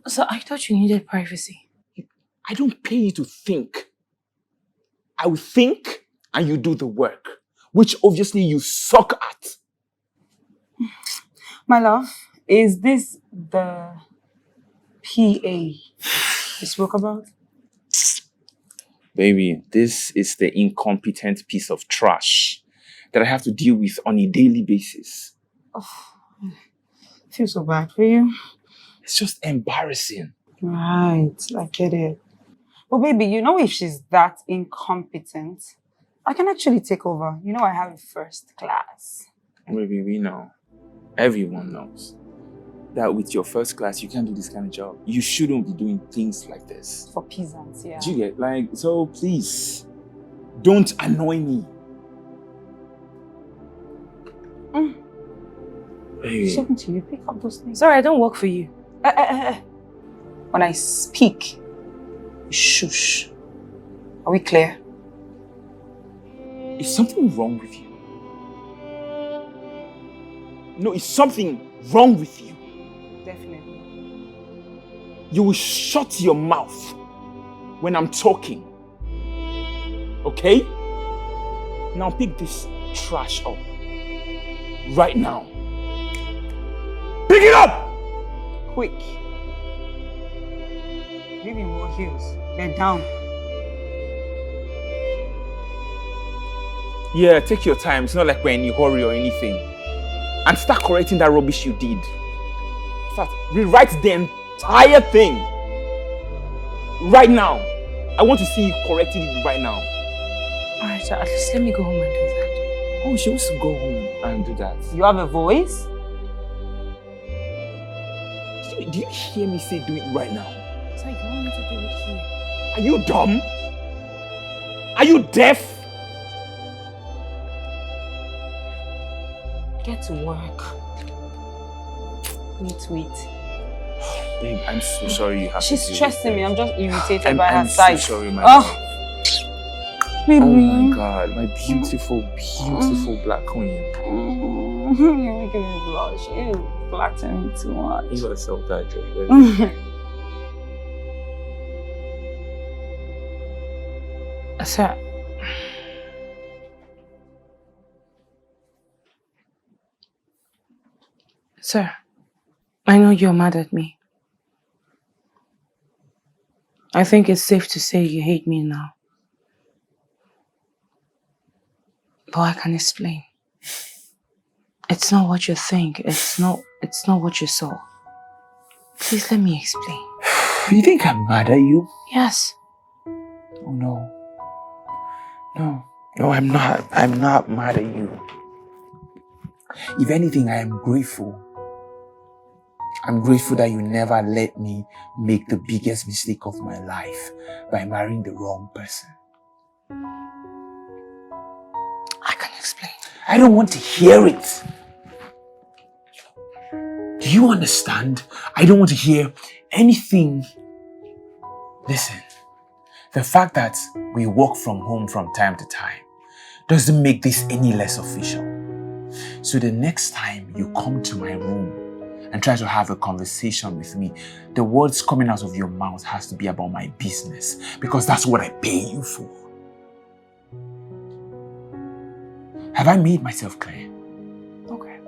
Sir, I thought you needed privacy. I don't pay you to think. I will think and you do the work, which obviously you suck at. My love, is this the PA you spoke about? Baby, this is the incompetent piece of trash that I have to deal with on a daily basis. Oh, I feel so bad for you. It's just embarrassing. Right, I get it. But baby, you know, if she's that incompetent, I can actually take over. You know, I have first class. Baby, we know. Everyone knows that with your first class, you can't do this kind of job. You shouldn't be doing things like this. For peasants, yeah. Do you get? Like, so please, don't annoy me. Baby. What's happened to you? Pick up those things. Sorry, I don't work for you. When I speak, you shush. Are we clear? Is something wrong with you? No, is something wrong with you? Definitely. You will shut your mouth when I'm talking. Okay? Now pick this trash up. Right now. Pick it up! Quick. Give me more heels. Bend down. Yeah, take your time. It's not like we're in a hurry or anything. And start correcting that rubbish you did. Start. Rewrite the entire thing. Right now. I want to see you correcting it right now. Alright, so at least let me go home and do that. Oh, she wants to go home and do that. You have a voice? Did you hear me say do it right now? So you want me to do it here? Are you dumb? Are you deaf? Get to work. Sweet. Babe, I'm so sorry you have She's to deal stressing me. with I'm just irritated I'm by her so sight. sorry, my Oh, love. baby. Oh my God, my beautiful, beautiful black queen. You're making me blush. You flatter me too much. You gotta sell that joke, baby. Sir. Sir, I know you're mad at me. I think it's safe to say you hate me now. But I can explain. It's not what you think. It's not what you saw. Please let me explain. You think I'm mad at you? Yes. Oh no. No, I'm not. I'm not mad at you. If anything, I am grateful. I'm grateful that you never let me make the biggest mistake of my life by marrying the wrong person. I can explain. I don't want to hear it. Do you understand? I don't want to hear anything. Listen, the fact that we work from home from time to time doesn't make this any less official. So the next time you come to my room and try to have a conversation with me, the words coming out of your mouth has to be about my business, because that's what I pay you for. Have I made myself clear? Okay.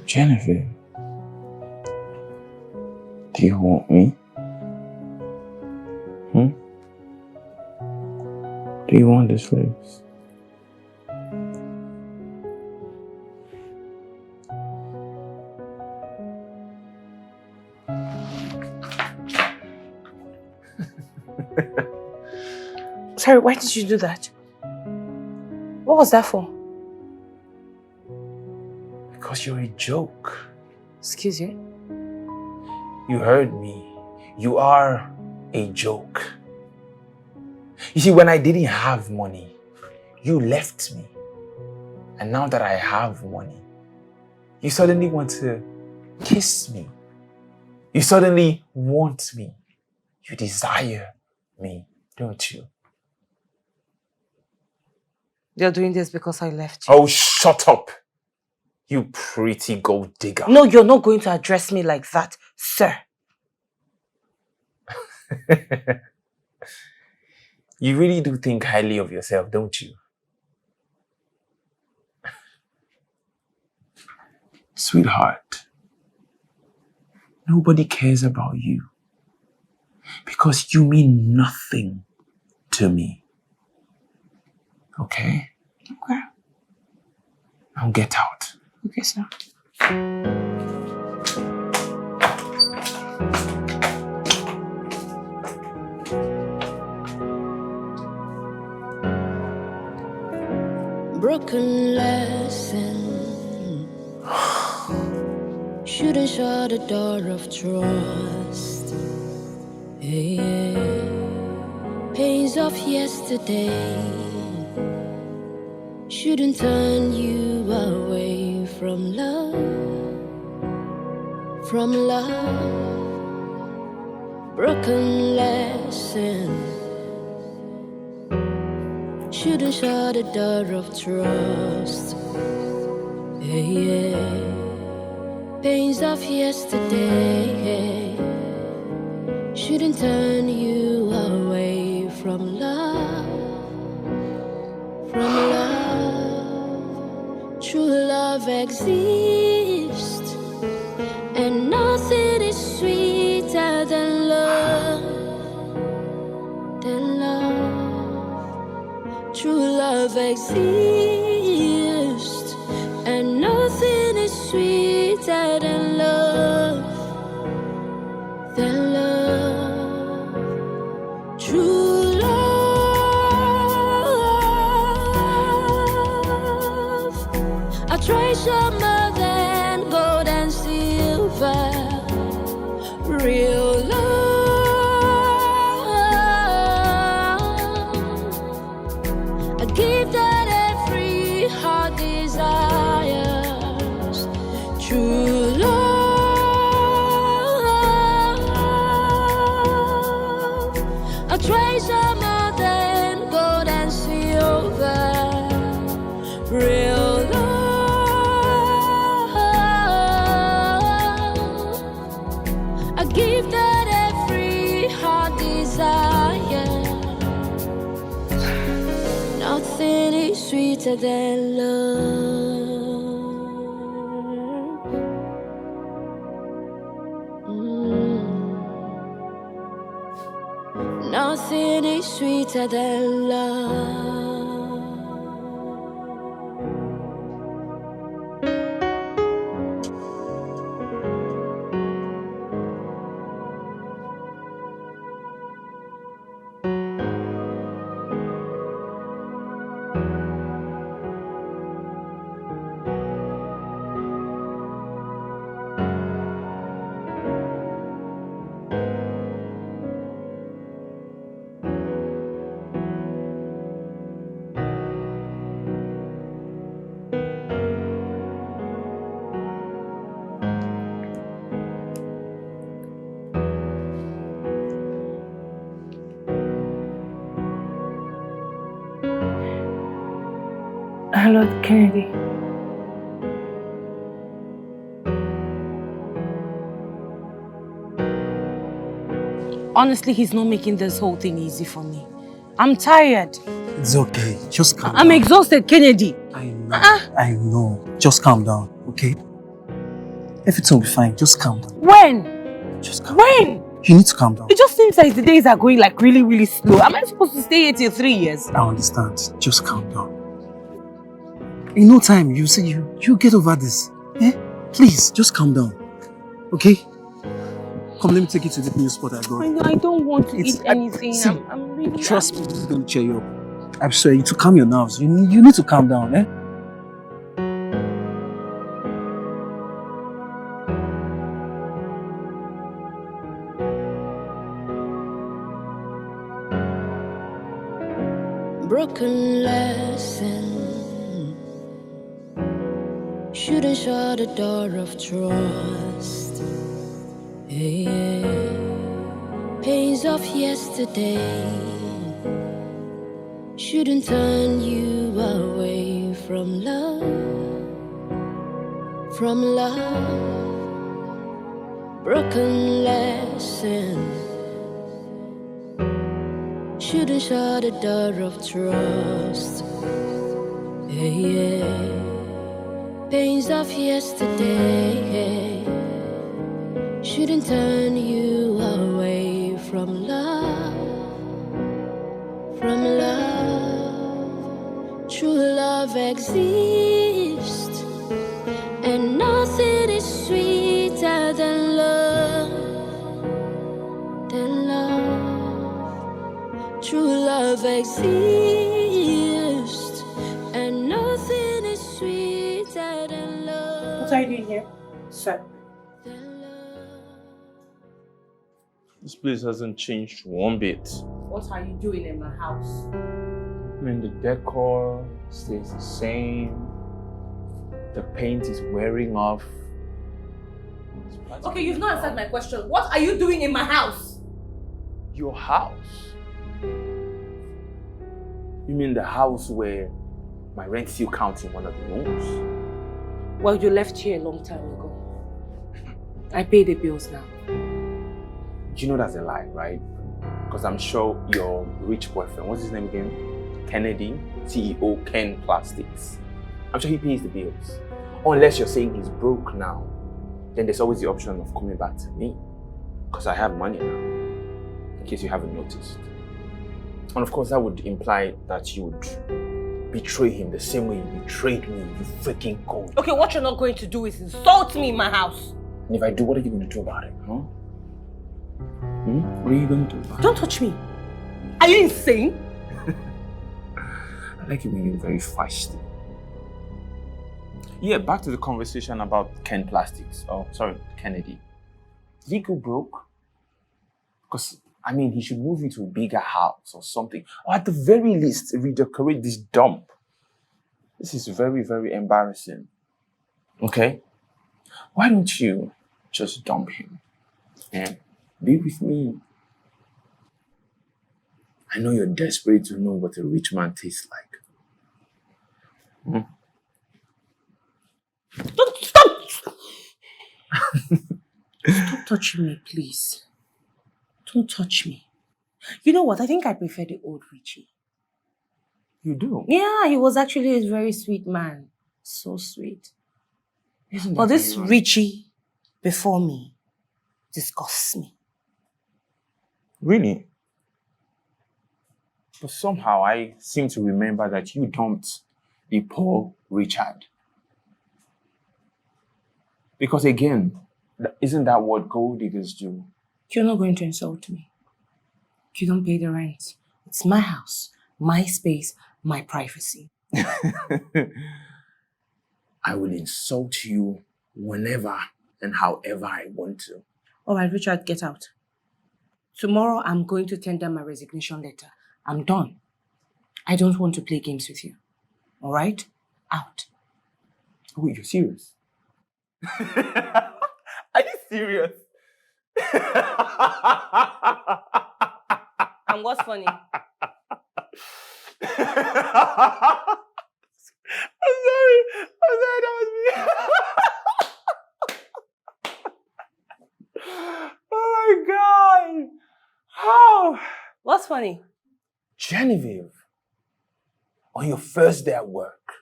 Jennifer, do you want me? Do you want this rose? Sorry, why did you do that? What was that for? Because you're a joke. Excuse you? You heard me. You are a joke. You see, when I didn't have money, you left me. And now that I have money, you suddenly want to kiss me. You suddenly want me. You desire me, don't you? You're doing this because I left you. Oh, shut up. You pretty gold digger. No, you're not going to address me like that, sir. You really do think highly of yourself, don't you? Sweetheart, nobody cares about you because you mean nothing to me. Okay? Okay. Now get out. Okay, sir. Broken lesson. Shouldn't shut the door of trust. Yeah. Pains of yesterday shouldn't turn you away from love. From love. Broken lesson. Shouldn't shut the door of trust. Yeah. Pains of yesterday shouldn't turn you away from love. From love. True love exists, and nothing is sweeter than love. Than love. True love exists, and nothing is sweeter than love. Than love. True love. A treasure more than gold and silver. Real love. A gift that every heart desires. True love. A treasure more than gold and silver. Real love. A gift that every heart desires. Nothing is sweeter than love. Nothing is sweeter than love. Lord Kennedy. Honestly, he's not making this whole thing easy for me. I'm tired. It's okay. Just calm I'm down. exhausted, Kennedy. I know. I know. Just calm down, okay? Everything will be fine. Just calm down. When? Just calm When? down. You need to calm down. It just seems like the days are going like really, really slow. Am I supposed to stay here till 3 years? I understand. Just calm down. In no time, you say you get over this. Eh? Please, just calm down. Okay? Come, let me take you to the new spot I got. I don't want to eat anything. See, I'm really trust me, this is going to cheer you up. I'm sorry, to calm your nerves. You need to calm down, eh? Broken lesson. Shouldn't shut the door of trust. Yeah. Pains of yesterday shouldn't turn you away from love. From love. Broken lesson. Shouldn't shut the door of trust. Yeah. Pains of yesterday shouldn't turn you away from love. From love. True love exists, and nothing is sweeter than love. Than love. True love exists, and nothing is sweeter than love. What are you doing here, sir? This place hasn't changed one bit. What are you doing in my house? I mean, the decor stays the same. The paint is wearing off. Okay, you've not answered my question. What are you doing in my house? Your house? You mean the house where my rent still counts in one of the rooms? Well, you left here a long time ago. I pay the bills now. You know that's a lie, right? Because I'm sure your rich boyfriend, what's his name again? Kennedy, CEO Ken Plastics. I'm sure he pays the bills. Unless you're saying he's broke now, then there's always the option of coming back to me. Because I have money now, in case you haven't noticed. And of course, that would imply that you would betray him the same way you betrayed me, you freaking gold. Okay, what you're not going to do is insult me in my house. And if I do, what are you going to do about it, huh? What are you going to do about it? Don't touch me. Are you insane? I like it when you're very feisty. Yeah, back to the conversation about Ken Plastics. Oh, sorry, Kennedy. Did he go broke? Because, I mean, he should move into a bigger house or something. Or at the very least, redecorate this dump. This is very, very embarrassing. Okay? Why don't you just dump him and be with me? I know you're desperate to know what a rich man tastes like. Don't stop! Stop touching me, please. Don't touch me. You know what? I think I prefer the old Richie. You do? Yeah, he was actually a very sweet man. So sweet. Isn't But that this ironic? Richie before me disgusts me. Really? But somehow I seem to remember that you dumped the poor Richard. Because again, isn't that what gold diggers do? You're not going to insult me. You don't pay the rent. It's my house, my space, my privacy. I will insult you whenever and however I want to. All right, Richard, get out. Tomorrow, I'm going to tender my resignation letter. I'm done. I don't want to play games with you. All right? Out. Wait, you're serious? Are you serious? And what's funny? What's funny? Genevieve, on your first day at work,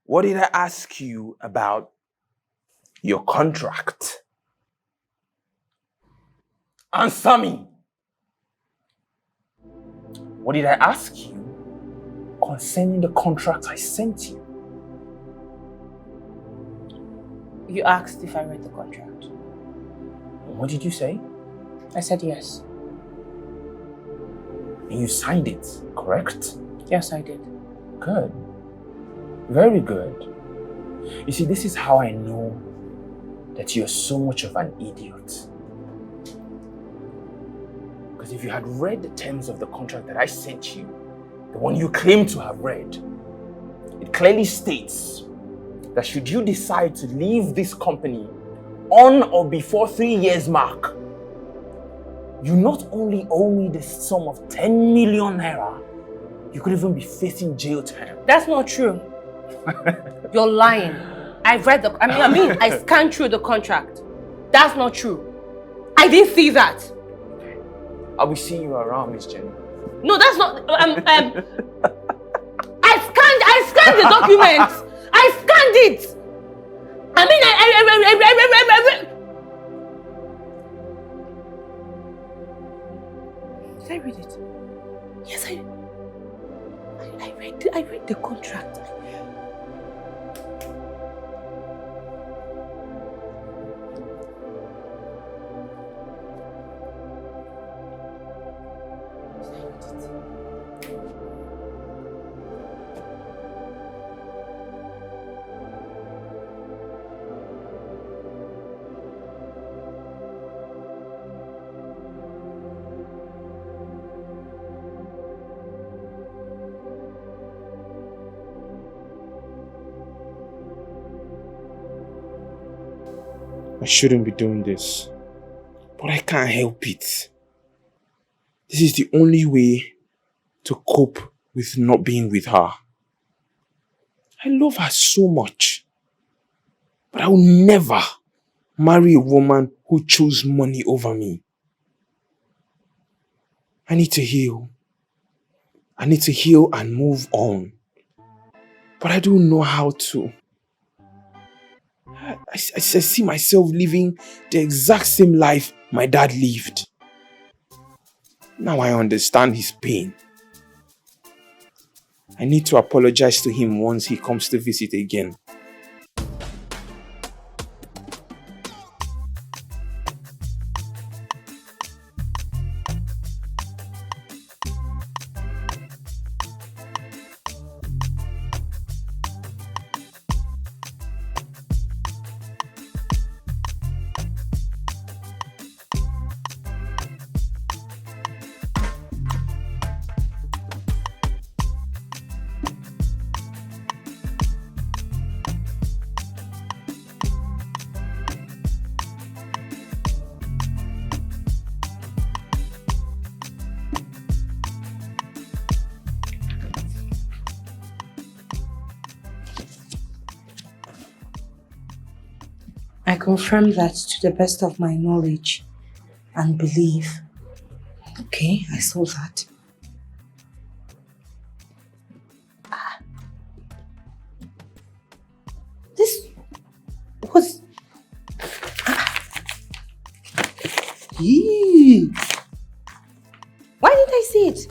what did I ask you about your contract? Answer me. What did I ask you concerning the contract I sent you? You asked if I read the contract. What did you say? I said yes. And you signed it, correct? Yes, I did. Good. Very good. You see, this is how I know that you're so much of an idiot. Because if you had read the terms of the contract that I sent you, the one you claim to have read, it clearly states that should you decide to leave this company on or before 3 years mark, you not only owe me the sum of 10 million naira, you could even be facing jail time. That's not true. You're lying. I scanned through the contract. That's not true. I didn't see that. I'll be seeing you around, Miss Jenny. No, that's not. I scanned the documents. I scanned it. I did I read it? Yes, I read the contract. I shouldn't be doing this, but I can't help it. This is the only way to cope with not being with her. I love her so much, but I will never marry a woman who chose money over me. I need to heal. I need to heal and move on, but I don't know how to. I see myself living the exact same life my dad lived. Now I understand his pain. I need to apologize to him once he comes to visit again. I confirm that to the best of my knowledge and belief. Okay, I saw that. This was... Yee. Why did I see it?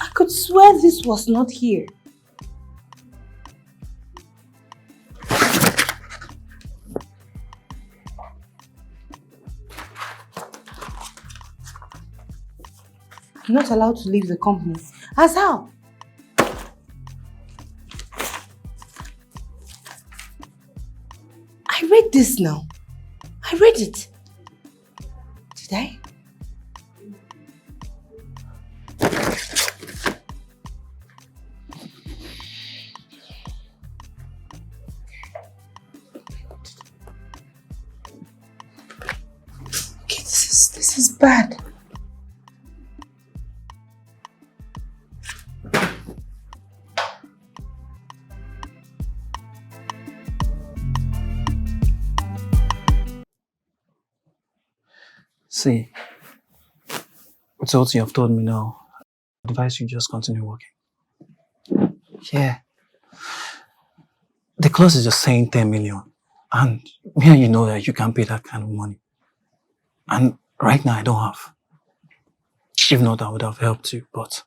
I could swear this was not here. I'm not allowed to leave the company. As how? I read this now. I read it. Did I? Okay, this is bad. See, with what you have told me now, I advise you just continue working. Yeah. The clause is just saying 10 million. And yeah, you know that you can't pay that kind of money. And right now I don't have. If not, I would have helped you, but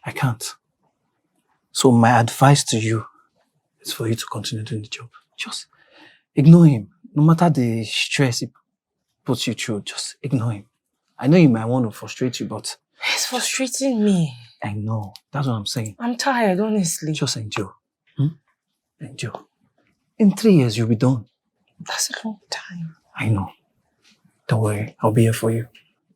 I can't. So my advice to you is for you to continue doing the job. Just ignore him. No matter the stress he puts you through, just ignore him. I know he might want to frustrate you, but... It's frustrating me. I know. That's what I'm saying. I'm tired, honestly. Just endure. Endure. In 3 years, you'll be done. That's a long time. I know. Don't worry. I'll be here for you.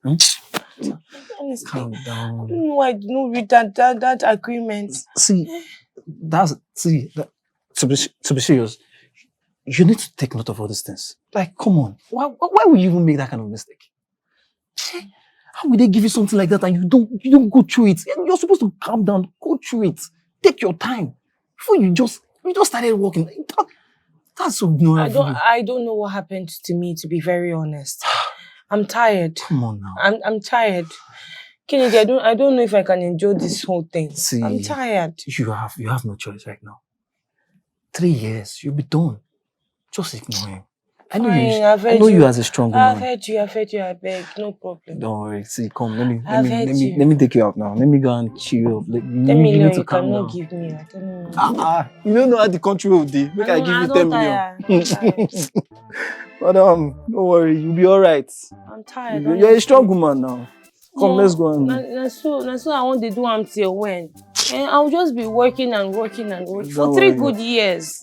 Honestly, Calm down. I don't know why I didn't read that agreement. See, to be serious, you need to take note of all these things. Like, come on. Why would you even make that kind of mistake? How would they give you something like that and you don't go through it? You're supposed to calm down, go through it. Take your time. Before you just started working. That's so ignorant. I don't know what happened to me, to be very honest. I'm tired. Come on now. I'm tired. Kennedy, I don't know if I can enjoy this whole thing. See, I'm tired. You have no choice right now. 3 years, you'll be done. Just ignore him. I know you as a strong woman. I've heard you, I beg, no problem. Don't worry. See, come, let me take you out now. Let me go and cheer you up. You need to calm down. Give me. I don't know. You don't know how the country will be. Make I give you 10 million. But don't worry, you'll be alright. I'm tired. You're a strong woman now. Come, let's go on. So I want to do until when? And I'll just be working for 3 good years.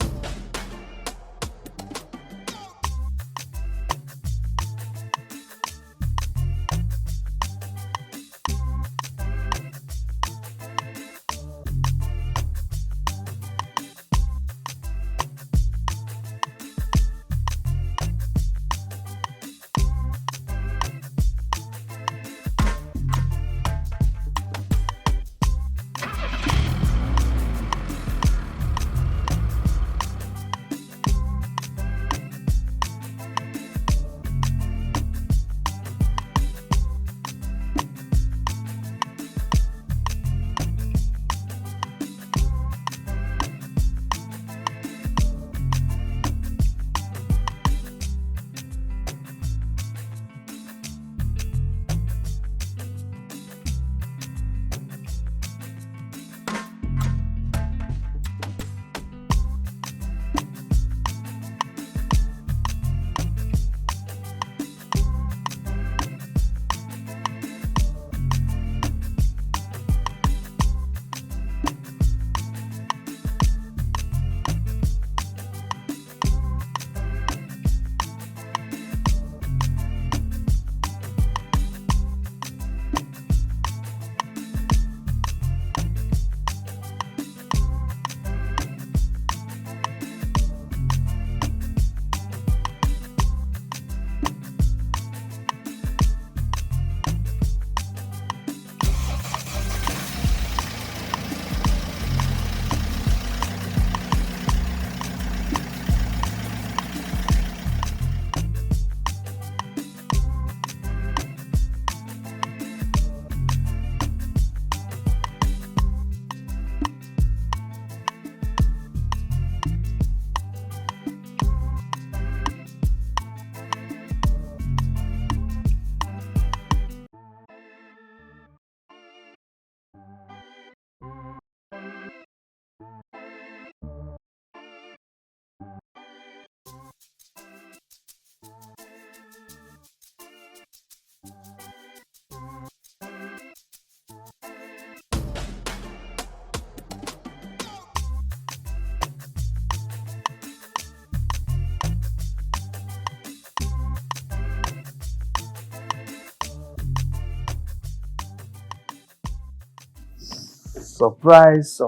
Surprise.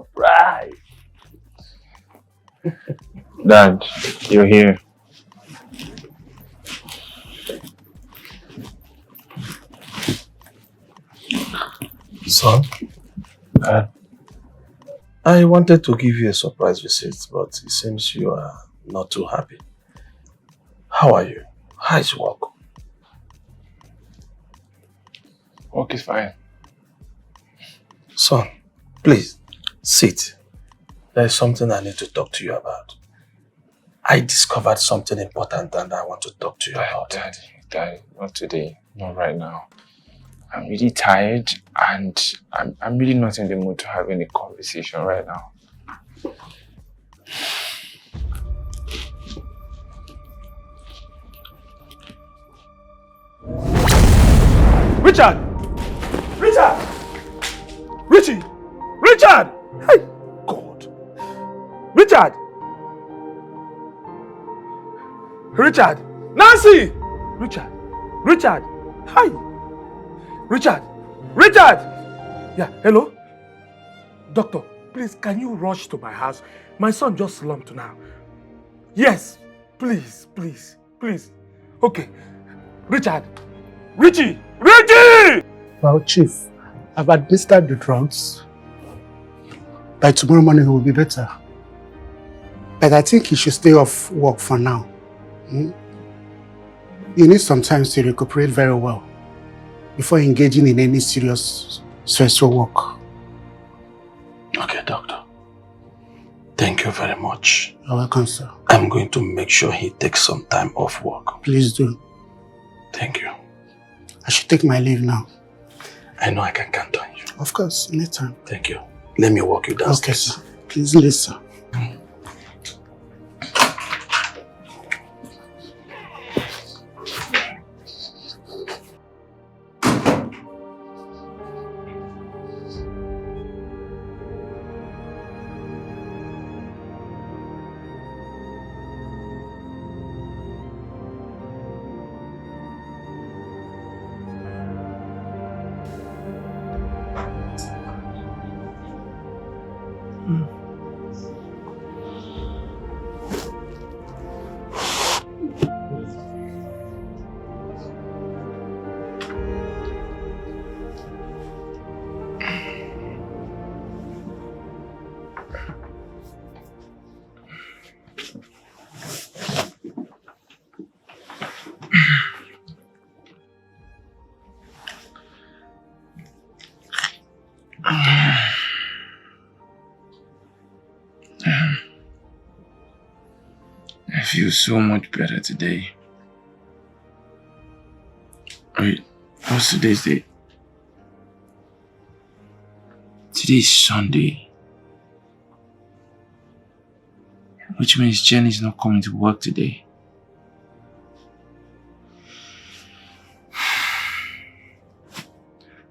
Dad, you're here. Son, I wanted to give you a surprise visit, but it seems you are not too happy. How are you? How is work? Work is fine. Son, please, sit. There's something I need to talk to you about. I discovered something important and I want to talk to you about. Daddy, not today. Not right now. I'm really tired and I'm really not in the mood to have any conversation right now. Richard! Richard! Richie! Richard! Hey! God! Richard! Richard! Nancy! Richard! Richard! Hi! Richard! Richard! Yeah, hello? Doctor, please, can you rush to my house? My son just slumped now. Yes, please, please, please. Okay. Richard! Richie! Richie! Well, Chief, I've administered the drugs. By tomorrow morning, he will be better. But I think he should stay off work for now. You need some time to recuperate very well before engaging in any serious, stressful work. Okay, doctor. Thank you very much. You're welcome, sir. I'm going to make sure he takes some time off work. Please do. Thank you. I should take my leave now. I know I can count on you. Of course, anytime. Thank you. Let me walk you downstairs. Okay, sir. Please listen. I feel so much better today. Wait, what's today's date? Today's Sunday. Which means Jenny's not coming to work today.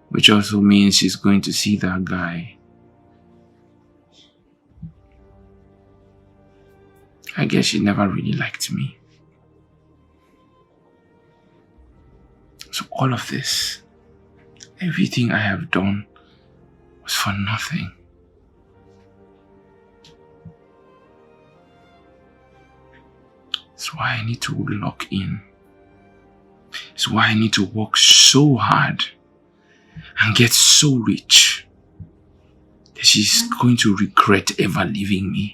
Which also means she's going to see that guy. I guess she never really liked me. So all of this, everything I have done was for nothing. That's why I need to lock in. It's why I need to work so hard and get so rich that she's going to regret ever leaving me.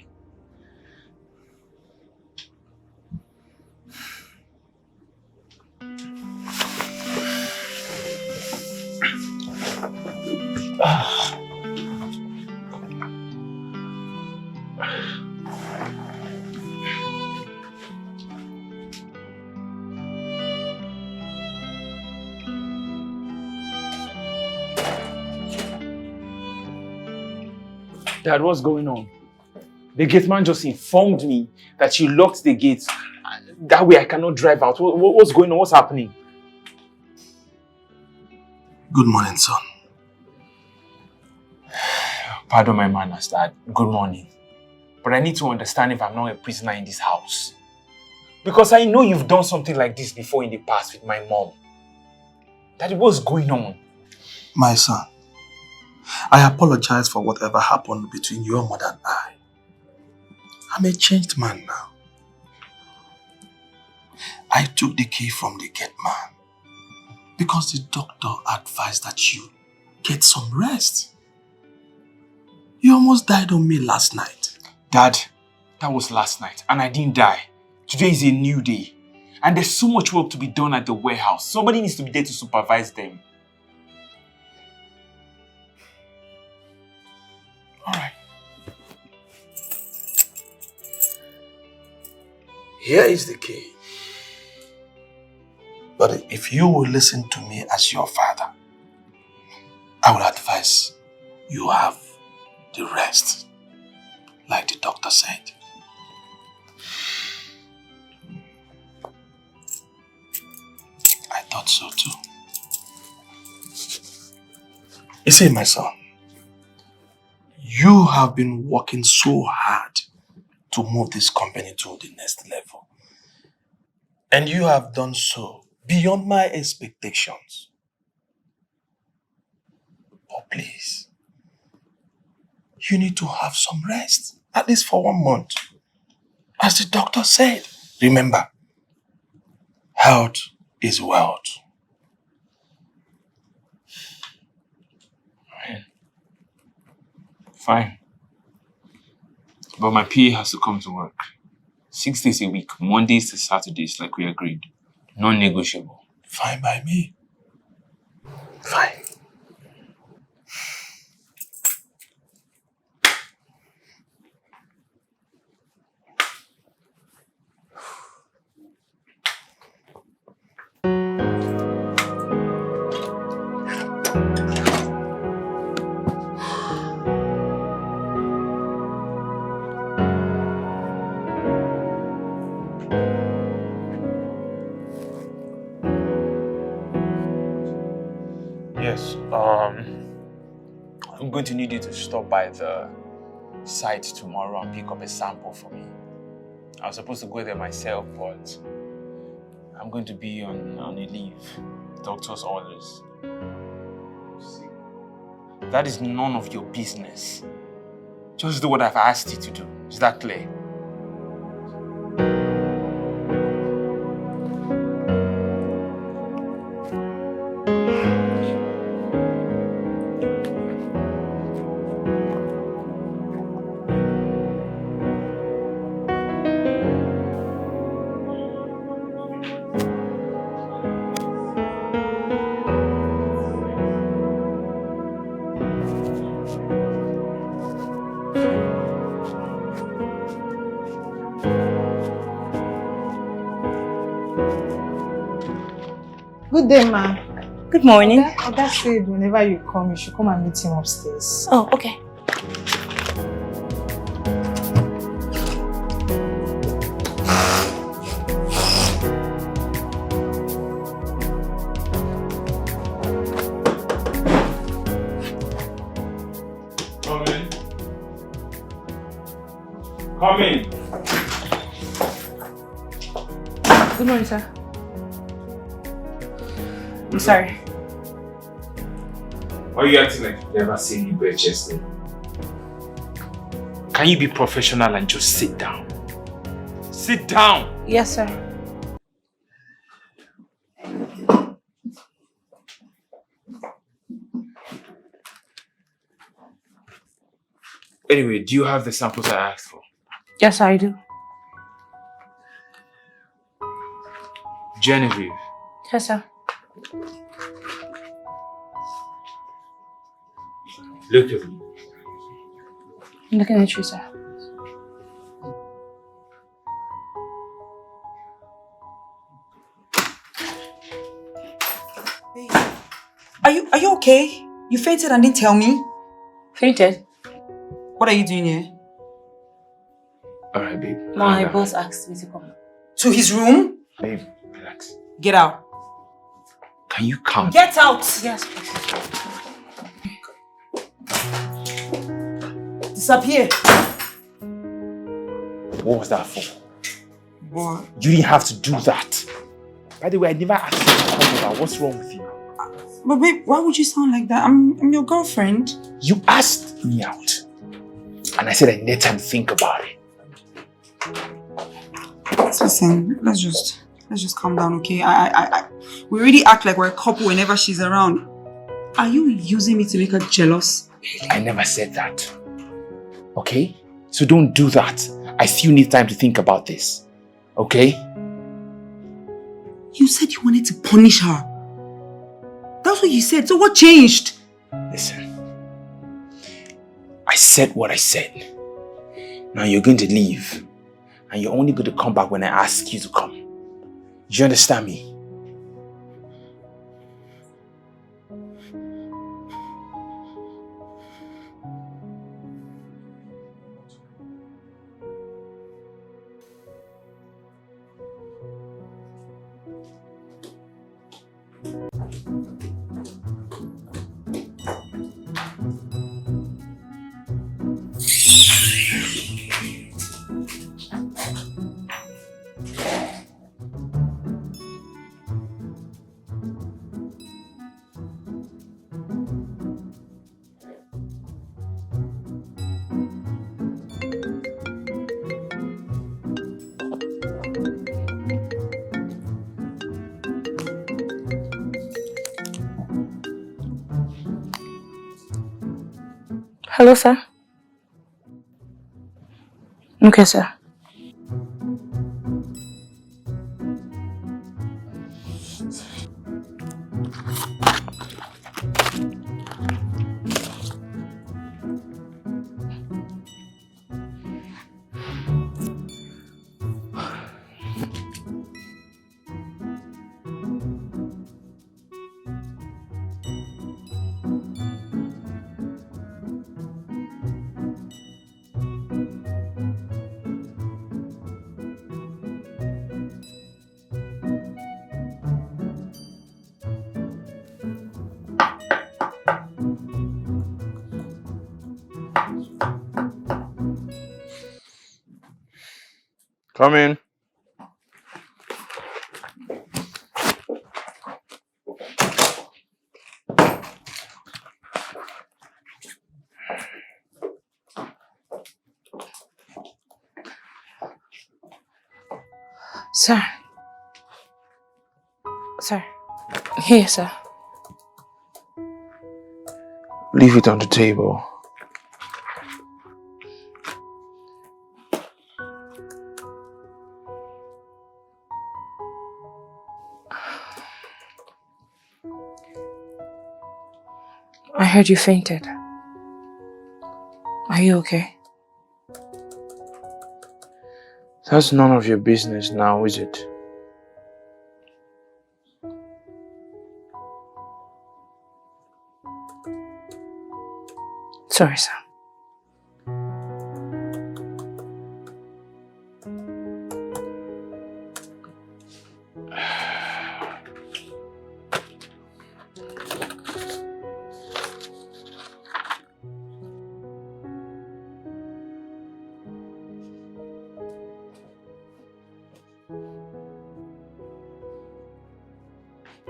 Dad, what's going on? The gate man just informed me that you locked the gates. That way I cannot drive out. What's going on? What's happening? Good morning, son. Pardon my manners, Dad. Good morning. But I need to understand if I'm not a prisoner in this house. Because I know you've done something like this before in the past with my mom. Daddy, what's going on? My son, I apologize for whatever happened between your mother and I. I'm a changed man now. I took the key from the gate man because the doctor advised that you get some rest. You almost died on me last night. Dad, that was last night and I didn't die. Today is a new day. And there's so much work to be done at the warehouse. Somebody needs to be there to supervise them. Alright. Here is the key. But if you will listen to me as your father, I will advise you have the rest, like the doctor said. I thought so too. You see, my son, you have been working so hard to move this company to the next level. And you have done so beyond my expectations. But please, you need to have some rest, at least for 1 month. As the doctor said, remember, health is wealth. Fine. But my PA has to come to work. 6 days a week, Mondays to Saturdays, like we agreed. Non-negotiable. Fine by me. Fine. Yes, I'm going to need you to stop by the site tomorrow and pick up a sample for me. I was supposed to go there myself, but I'm going to be on a leave. Doctor's orders. See, that is none of your business. Just do what I've asked you to do. Is that clear? Good day, ma. Good morning. Oga said whenever you come, you should come and meet him upstairs. Oh, okay. Come in. Come in. Good morning, sir. I'm sorry. Why are you acting like you've never seen me bare chested? Can you be professional and just sit down? Sit down! Yes, sir. Anyway, do you have the samples I asked for? Yes, I do. Genevieve. Yes, sir. Look at me. I'm looking at you, sir. Are you okay? You fainted and didn't tell me? Fainted? What are you doing here? Alright, babe. My boss asked me to come. To his room? Babe, relax. Get out. Can you come? Get out! Yes, please. Disappear. What was that for? What? You didn't have to do that. By the way, I never asked you to come over. What's wrong with you? But babe, why would you sound like that? I'm your girlfriend. You asked me out. And I said I need time to think about it. Listen, let's just calm down, okay? We really act like we're a couple whenever she's around. Are you using me to make her jealous? I never said that. Okay? So don't do that. I still need time to think about this. Okay? You said you wanted to punish her. That's what you said. So what changed? Listen. I I said what I said. Now you're going to leave. And you're only going to come back when I ask you to come. Do you understand me? Hello, sir. Okay, sir. Come in. Sir. Sir. Here, sir. Leave it on the table. I heard you fainted. Are you okay? That's none of your business now, is it? Sorry, sir.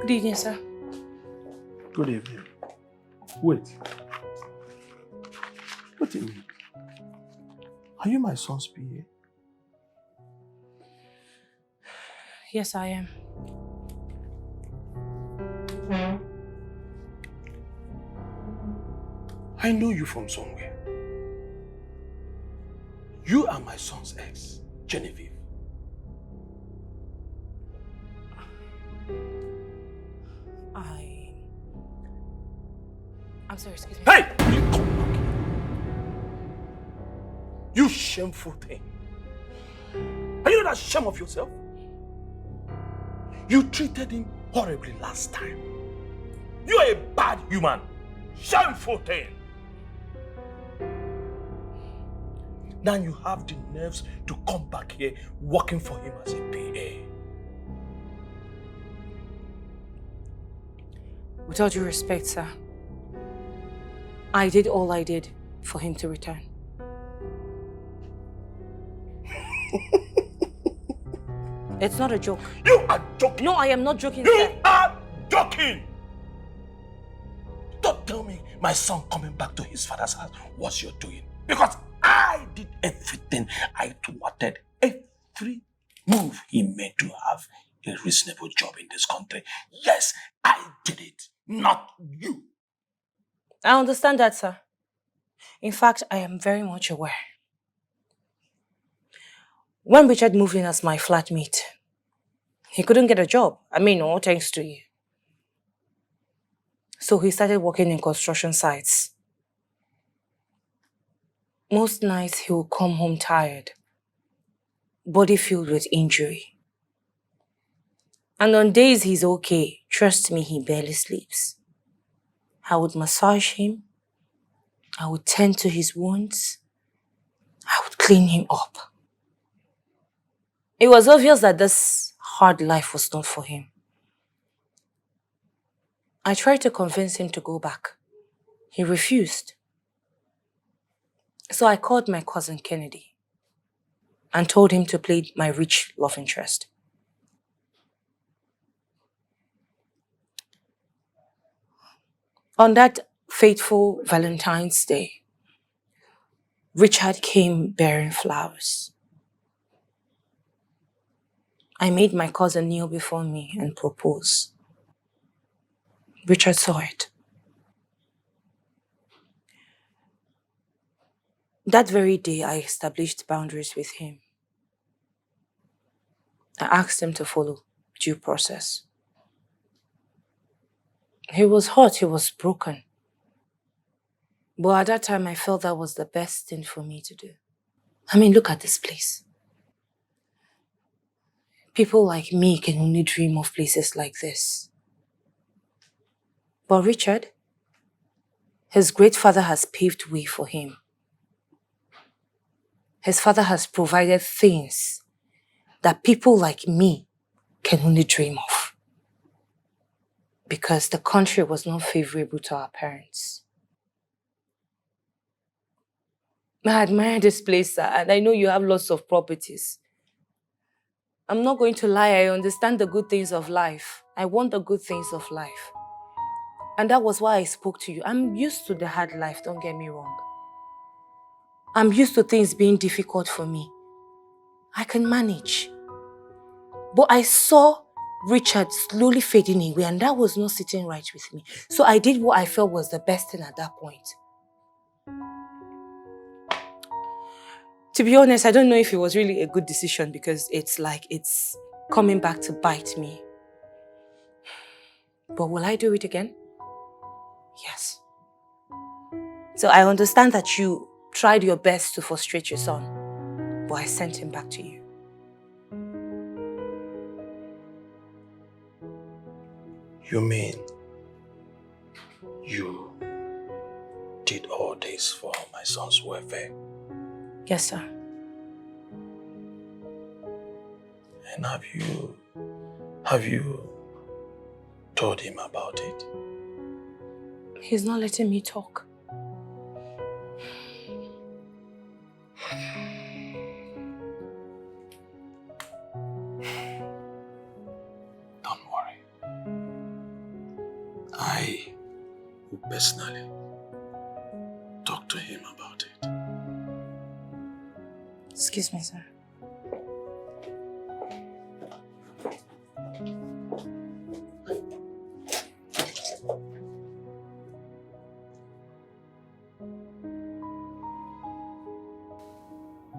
Good evening, sir. Good evening. Wait. What do you mean? Are you my son's PA? Yes, I am. I know you from somewhere. You are my son's ex, Genevieve. I'm sorry, excuse me. Hey! You come back here. You shameful thing. Are you not ashamed of yourself? You treated him horribly last time. You are a bad human. Shameful thing. Now you have the nerves to come back here working for him as a PA. With all due respect, sir, I did all I did for him to return. It's not a joke. You are joking. No, I am not joking, You sir. are joking. Don't tell me my son coming back to his father's house was your doing. Because I did everything. I thwarted every move he made to have a reasonable job in this country. Yes, I did it. Not you. I understand that, sir. In fact, I am very much aware. When Richard moved in as my flatmate, he couldn't get a job. I mean, all thanks to you. So he started working in construction sites. Most nights he will come home tired, body filled with injury. And on days he's okay, trust me, he barely sleeps. I would massage him. I would tend to his wounds. I would clean him up. It was obvious that this hard life was not for him. I tried to convince him to go back. He refused. So I called my cousin Kennedy and told him to play my rich love interest. On that fateful Valentine's Day, Richard came bearing flowers. I made my cousin kneel before me and propose. Richard saw it. That very day, I established boundaries with him. I asked him to follow due process. He was hurt, he was broken. But at that time, I felt that was the best thing for me to do. I mean, look at this place. People like me can only dream of places like this. But Richard, his great father has paved way for him. His father has provided things that people like me can only dream of. Because the country was not favorable to our parents. I admire this place, and I know you have lots of properties. I'm not going to lie, I understand the good things of life. I want the good things of life. And that was why I spoke to you. I'm used to the hard life, don't get me wrong. I'm used to things being difficult for me. I can manage. But I saw Richard slowly fading away, and that was not sitting right with me. So I did what I felt was the best thing at that point. To be honest, I don't know if it was really a good decision because it's like it's coming back to bite me. But will I do it again? Yes. So I understand that you tried your best to frustrate your son, but I sent him back to you. You mean you did all this for my son's welfare? Yes, sir. And have you told him about it? He's not letting me talk. Don't worry. I will personally talk to him about it. Excuse me, sir.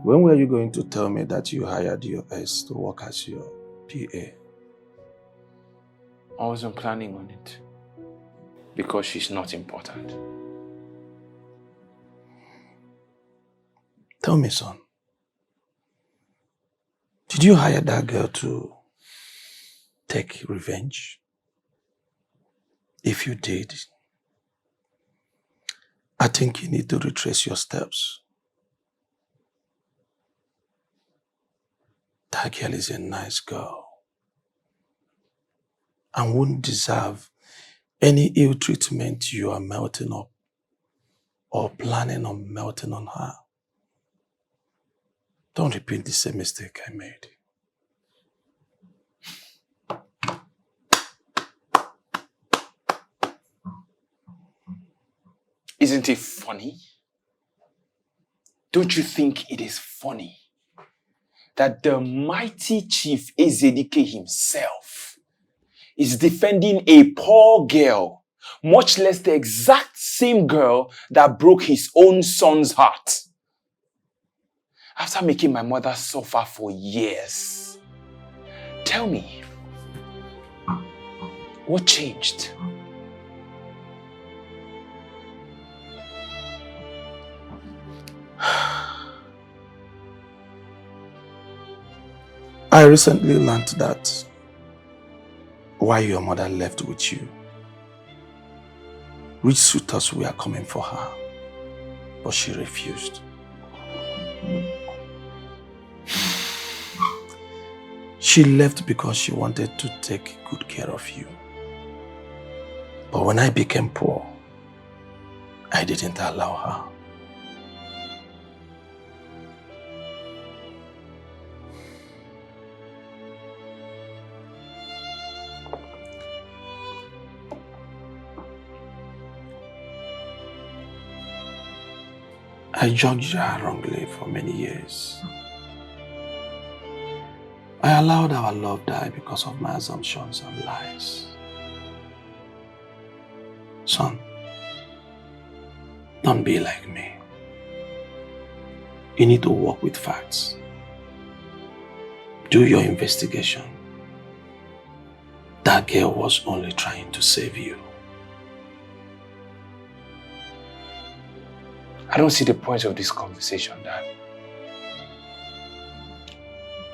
When were you going to tell me that you hired your ex to work as your PA? I wasn't planning on it. Because she's not important. Tell me, son. Did you hire that girl to take revenge? If you did, I think you need to retrace your steps. That girl is a nice girl and wouldn't deserve any ill treatment you are melting up or planning on melting on her. Don't repeat the same mistake I made. Isn't it funny? Don't you think it is funny that the mighty Chief Ezedike himself is defending a poor girl, much less the exact same girl that broke his own son's heart? After making my mother suffer for years, tell me, what changed? I recently learned that why your mother left with you, rich suitors were coming for her, but she refused. She left because she wanted to take good care of you. But when I became poor, I didn't allow her. I judged her wrongly for many years. I allowed our love die because of my assumptions and lies. Son, don't be like me. You need to work with facts. Do your investigation. That girl was only trying to save you. I don't see the point of this conversation, Dad.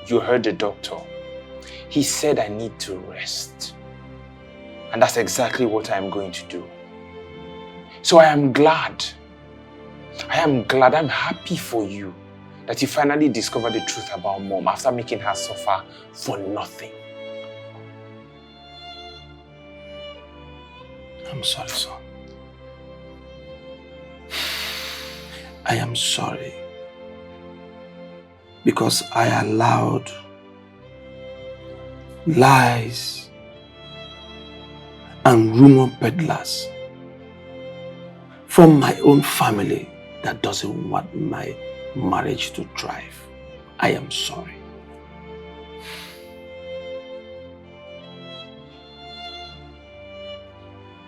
You heard the doctor. He said I need to rest. And that's exactly what I'm going to do. So I am glad. I'm happy for you that you finally discovered the truth about Mom after making her suffer for nothing. I'm sorry, son. I am sorry because I allowed lies and rumor peddlers from my own family that doesn't want my marriage to thrive. I am sorry.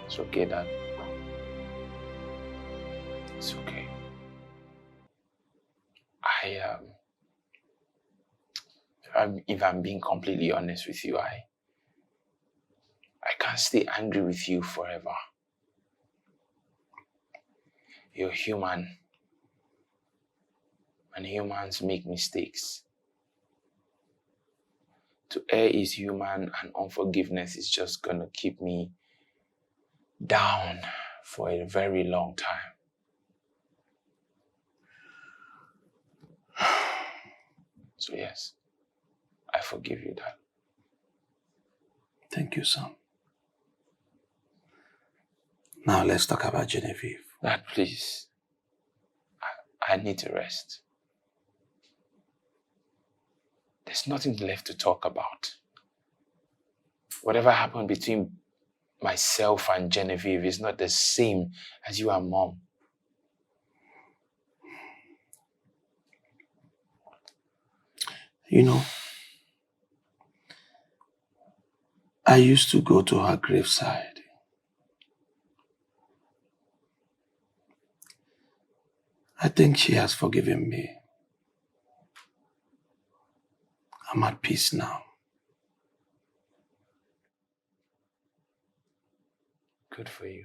It's okay, Dad. It's okay. If I'm being completely honest with you, I can't stay angry with you forever. You're human. And humans make mistakes. To err is human, and unforgiveness is just gonna keep me down for a very long time. So yes, I forgive you, Dad. Thank you, son. Now let's talk about Genevieve. Dad, please. I need to rest. There's nothing left to talk about. Whatever happened between myself and Genevieve is not the same as you and Mom. You know, I used to go to her graveside. I think she has forgiven me. I'm at peace now. Good for you.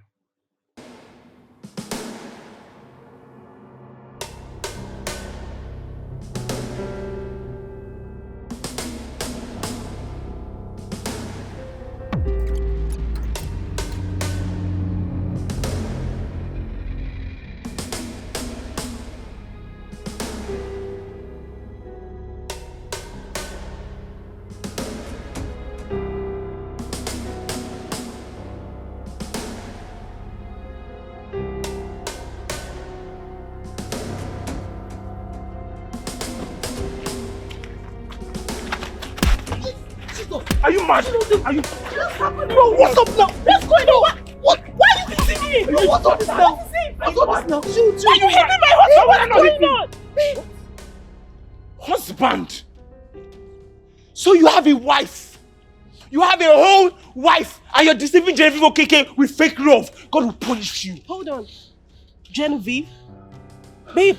Are you mad? Are you? Bro, what's up now? What's going on? What? Why are you hitting me? Bro, what's up now? What's up now? Shoot. Why are you hitting my husband? What's going on? Husband? So you have a wife? You have a whole wife and you're deceiving Genevieve Okeke with fake love. God will punish you. Hold on. Genevieve? Babe,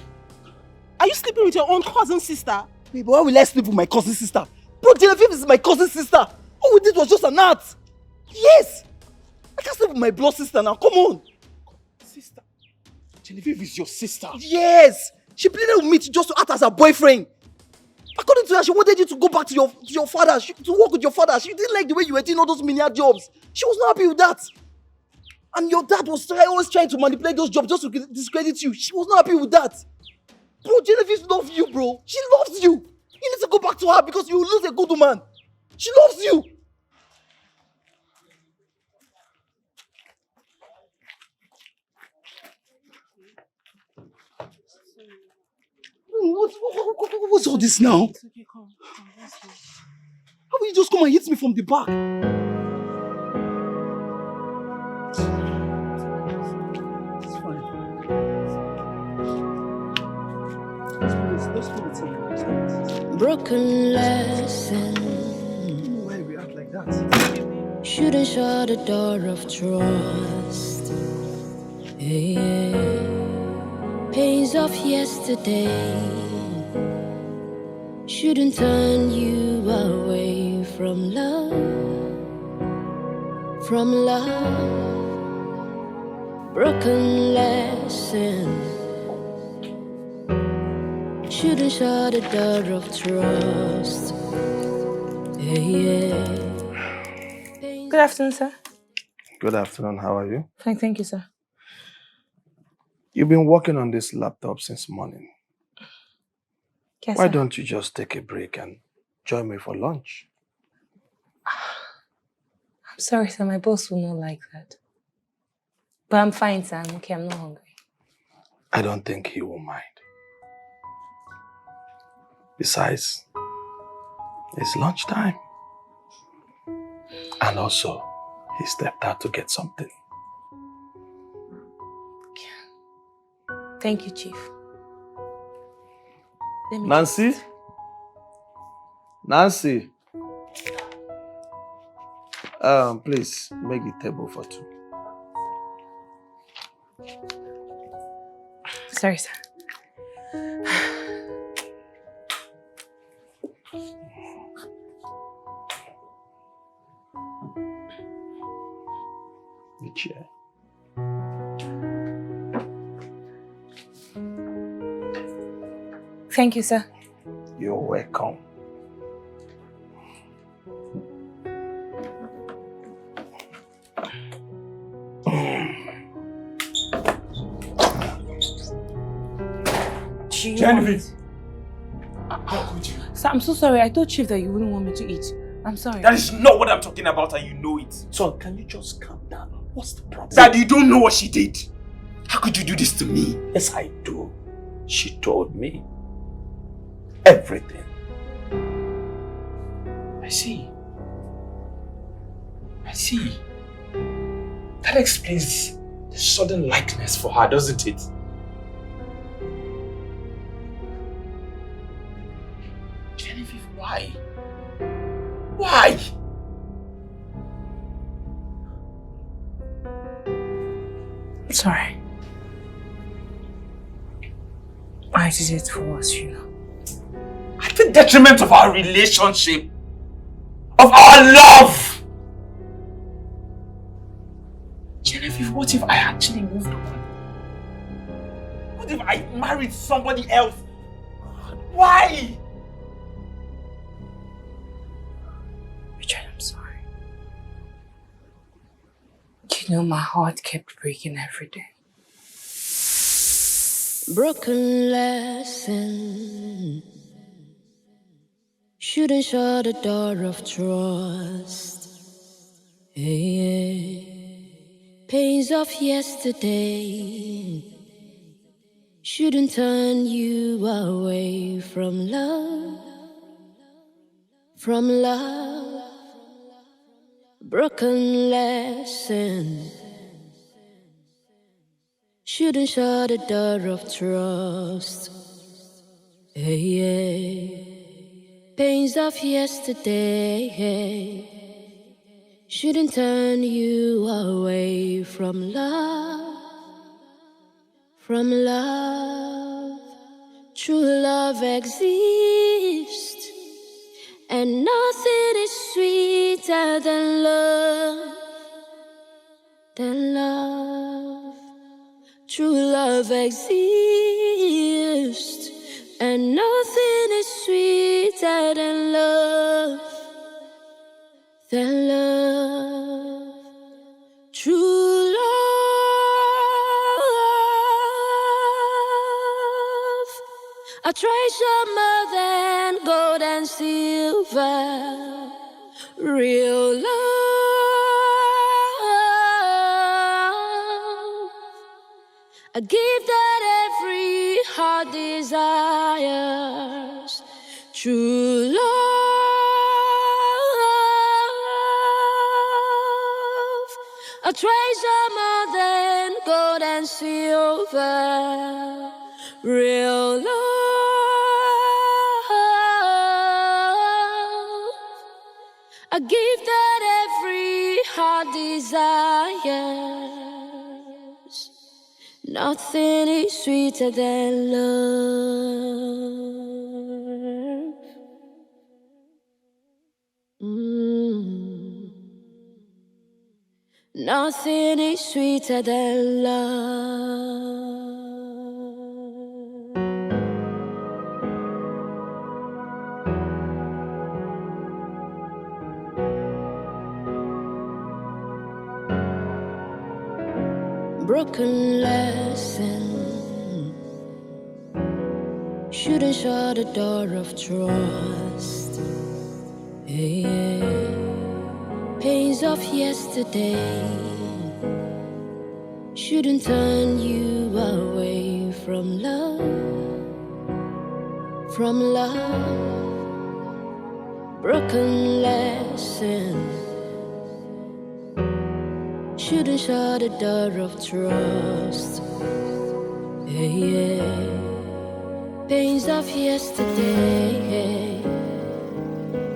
are you sleeping with your own cousin sister? Babe, why will I sleep with my cousin sister? Bro, Genevieve is my cousin sister. All we did was just an act. Yes. I can't sleep with my blood sister now. Come on. Sister? Genevieve is your sister? Yes. She pleaded with me just to act as her boyfriend. According to her, she wanted you to go back to your father, to work with your father. She didn't like the way you were doing all those menial jobs. She was not happy with that. And your dad was always trying to manipulate those jobs just to discredit you. She was not happy with that. Bro, Genevieve loves you, bro. She loves you. You need to go back to her because you will lose a good woman. She loves you. What's all this now? How will you just come and hit me from the back? It's fine. Let's put it in. Broken lesson. Why we act like that? Shouldn't shut the door of trust. Yeah. Pains of yesterday shouldn't turn you away from love. From love. Broken lessons shouldn't shut the door of trust. Yeah. Good afternoon, sir. Good afternoon. How are you? Fine, thank you, sir. You've been working on this laptop since morning. Yes, Why sir. don't you just take a break and join me for lunch? I'm sorry, sir. My boss will not like that. But I'm fine, sir. I'm okay. I'm not hungry. I don't think he will mind. Besides, it's lunchtime. And also, he stepped out to get something. Thank you, Chief. Let me Nancy? just- Nancy? Please, make the table for two. Sorry, sir. The chair. Thank you, sir. You're welcome. Genevieve! Sir, I'm so sorry. I told Chief that you wouldn't want me to eat. I'm sorry. That is not what I'm talking about and you know it. Son, can you just calm down? What's the problem? Dad, you don't know what she did. How could you do this to me? Yes, I do. She told me everything. I see. That explains the sudden likeness for her, doesn't it? Genevieve, why? Why? I'm sorry. I did it for us, you know. At the detriment of our relationship. Of our love. Genevieve, what if I actually moved on? What if I married somebody else? Why? Richard, I'm sorry. You know, my heart kept breaking every day. Broken lesson shouldn't shut the door of trust. Yeah. Pains of yesterday shouldn't turn you away from love. From love. Broken lesson shouldn't shut the door of trust. Yeah. Pains of yesterday shouldn't turn you away from love. From love. True love exists, and nothing is sweeter than love. Than love. True love exists, and nothing is sweeter sweeter than love, than love. True love, a treasure more than gold and silver. Real love, a gift that every heart desires. True love, a treasure more than gold and silver. Real love, a gift that every heart desires. Nothing is sweeter than love. Nothing is sweeter than love. Broken lesson shouldn't shut the door of trust. Yeah. Pains of yesterday shouldn't turn you away from love, from love. Broken lessons shouldn't shut the door of trust. Yeah. Pains of yesterday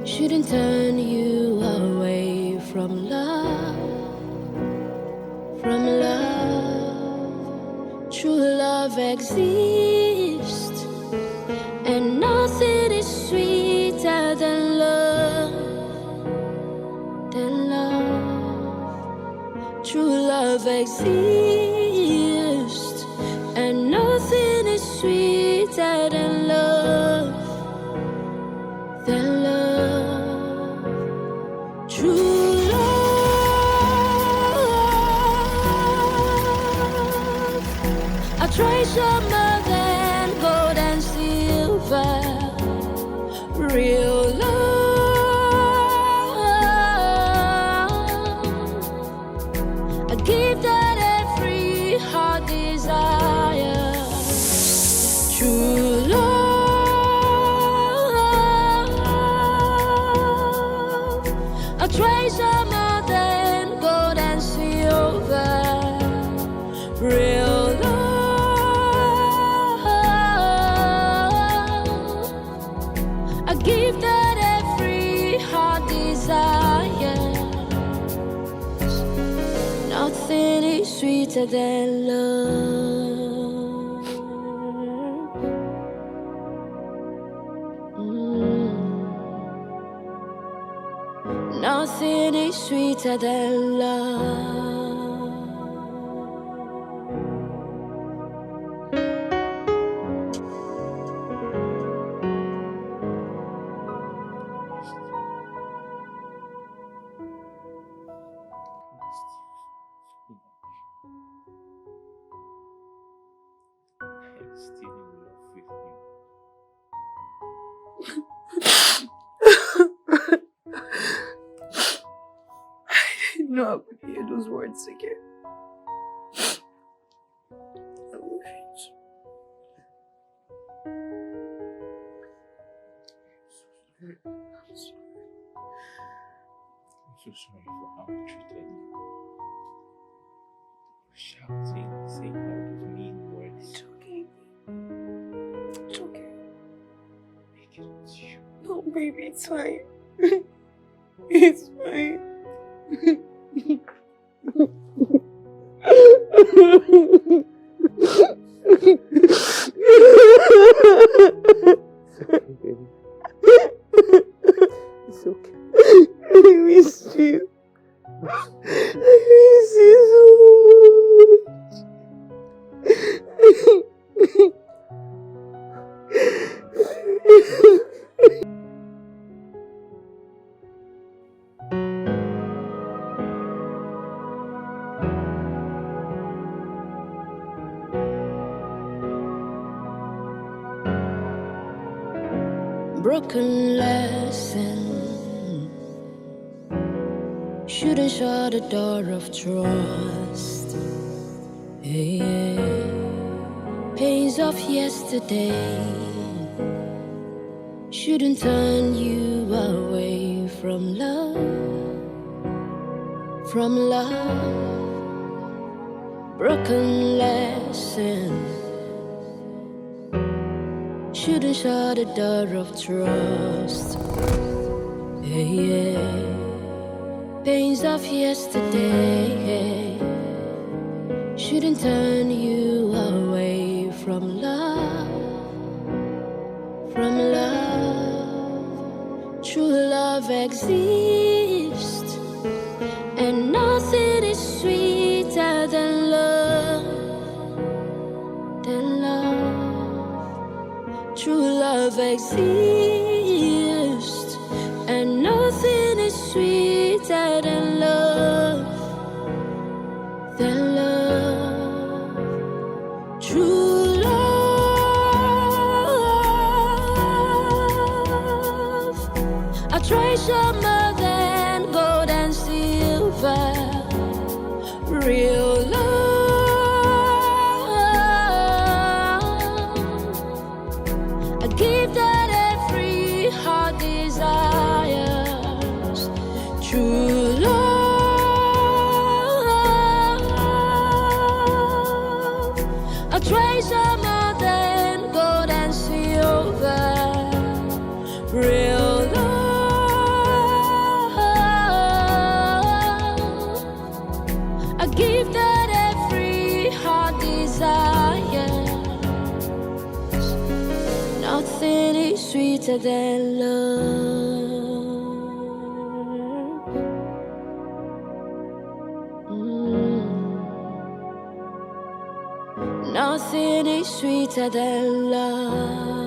shouldn't turn you away from love, from love. True love exists, and nothing is sweeter than love, than love. True love exists, and nothing is sweeter than love, than love. True love, a treasure more than gold and silver. Real love, a gift that every heart desires. True love, a treasure more than gold and silver. Real love, a gift that every heart desires. Nothing is sweeter than love. Nothing is sweeter than love. I'm still in love with I didn't know I would hear those words again. I love you. I'm so sorry for how I treated you. Shouting, saying all those mean words. It's okay. It's okay. Make it with you. No, baby, it's fine. It's fine. It's okay, baby. It's okay. I miss you. I miss you so much. broken lesson. Shouldn't shut the door of trust. Yeah. Pains of yesterday shouldn't turn you away from love. From love. Broken lessons shouldn't shut the door of trust. Yeah. Pains of yesterday shouldn't turn you away from love. From love. True love exists, and nothing is sweeter than love. Than love. True love exists, and nothing is sweeter than love. Than love. True love. A treasure more than gold and silver. Real love. A gift that every heart desires. True love. A treasure more than gold and silver. Real love. A gift that every heart desires. Nothing is sweeter than love. Nothing is sweeter than love.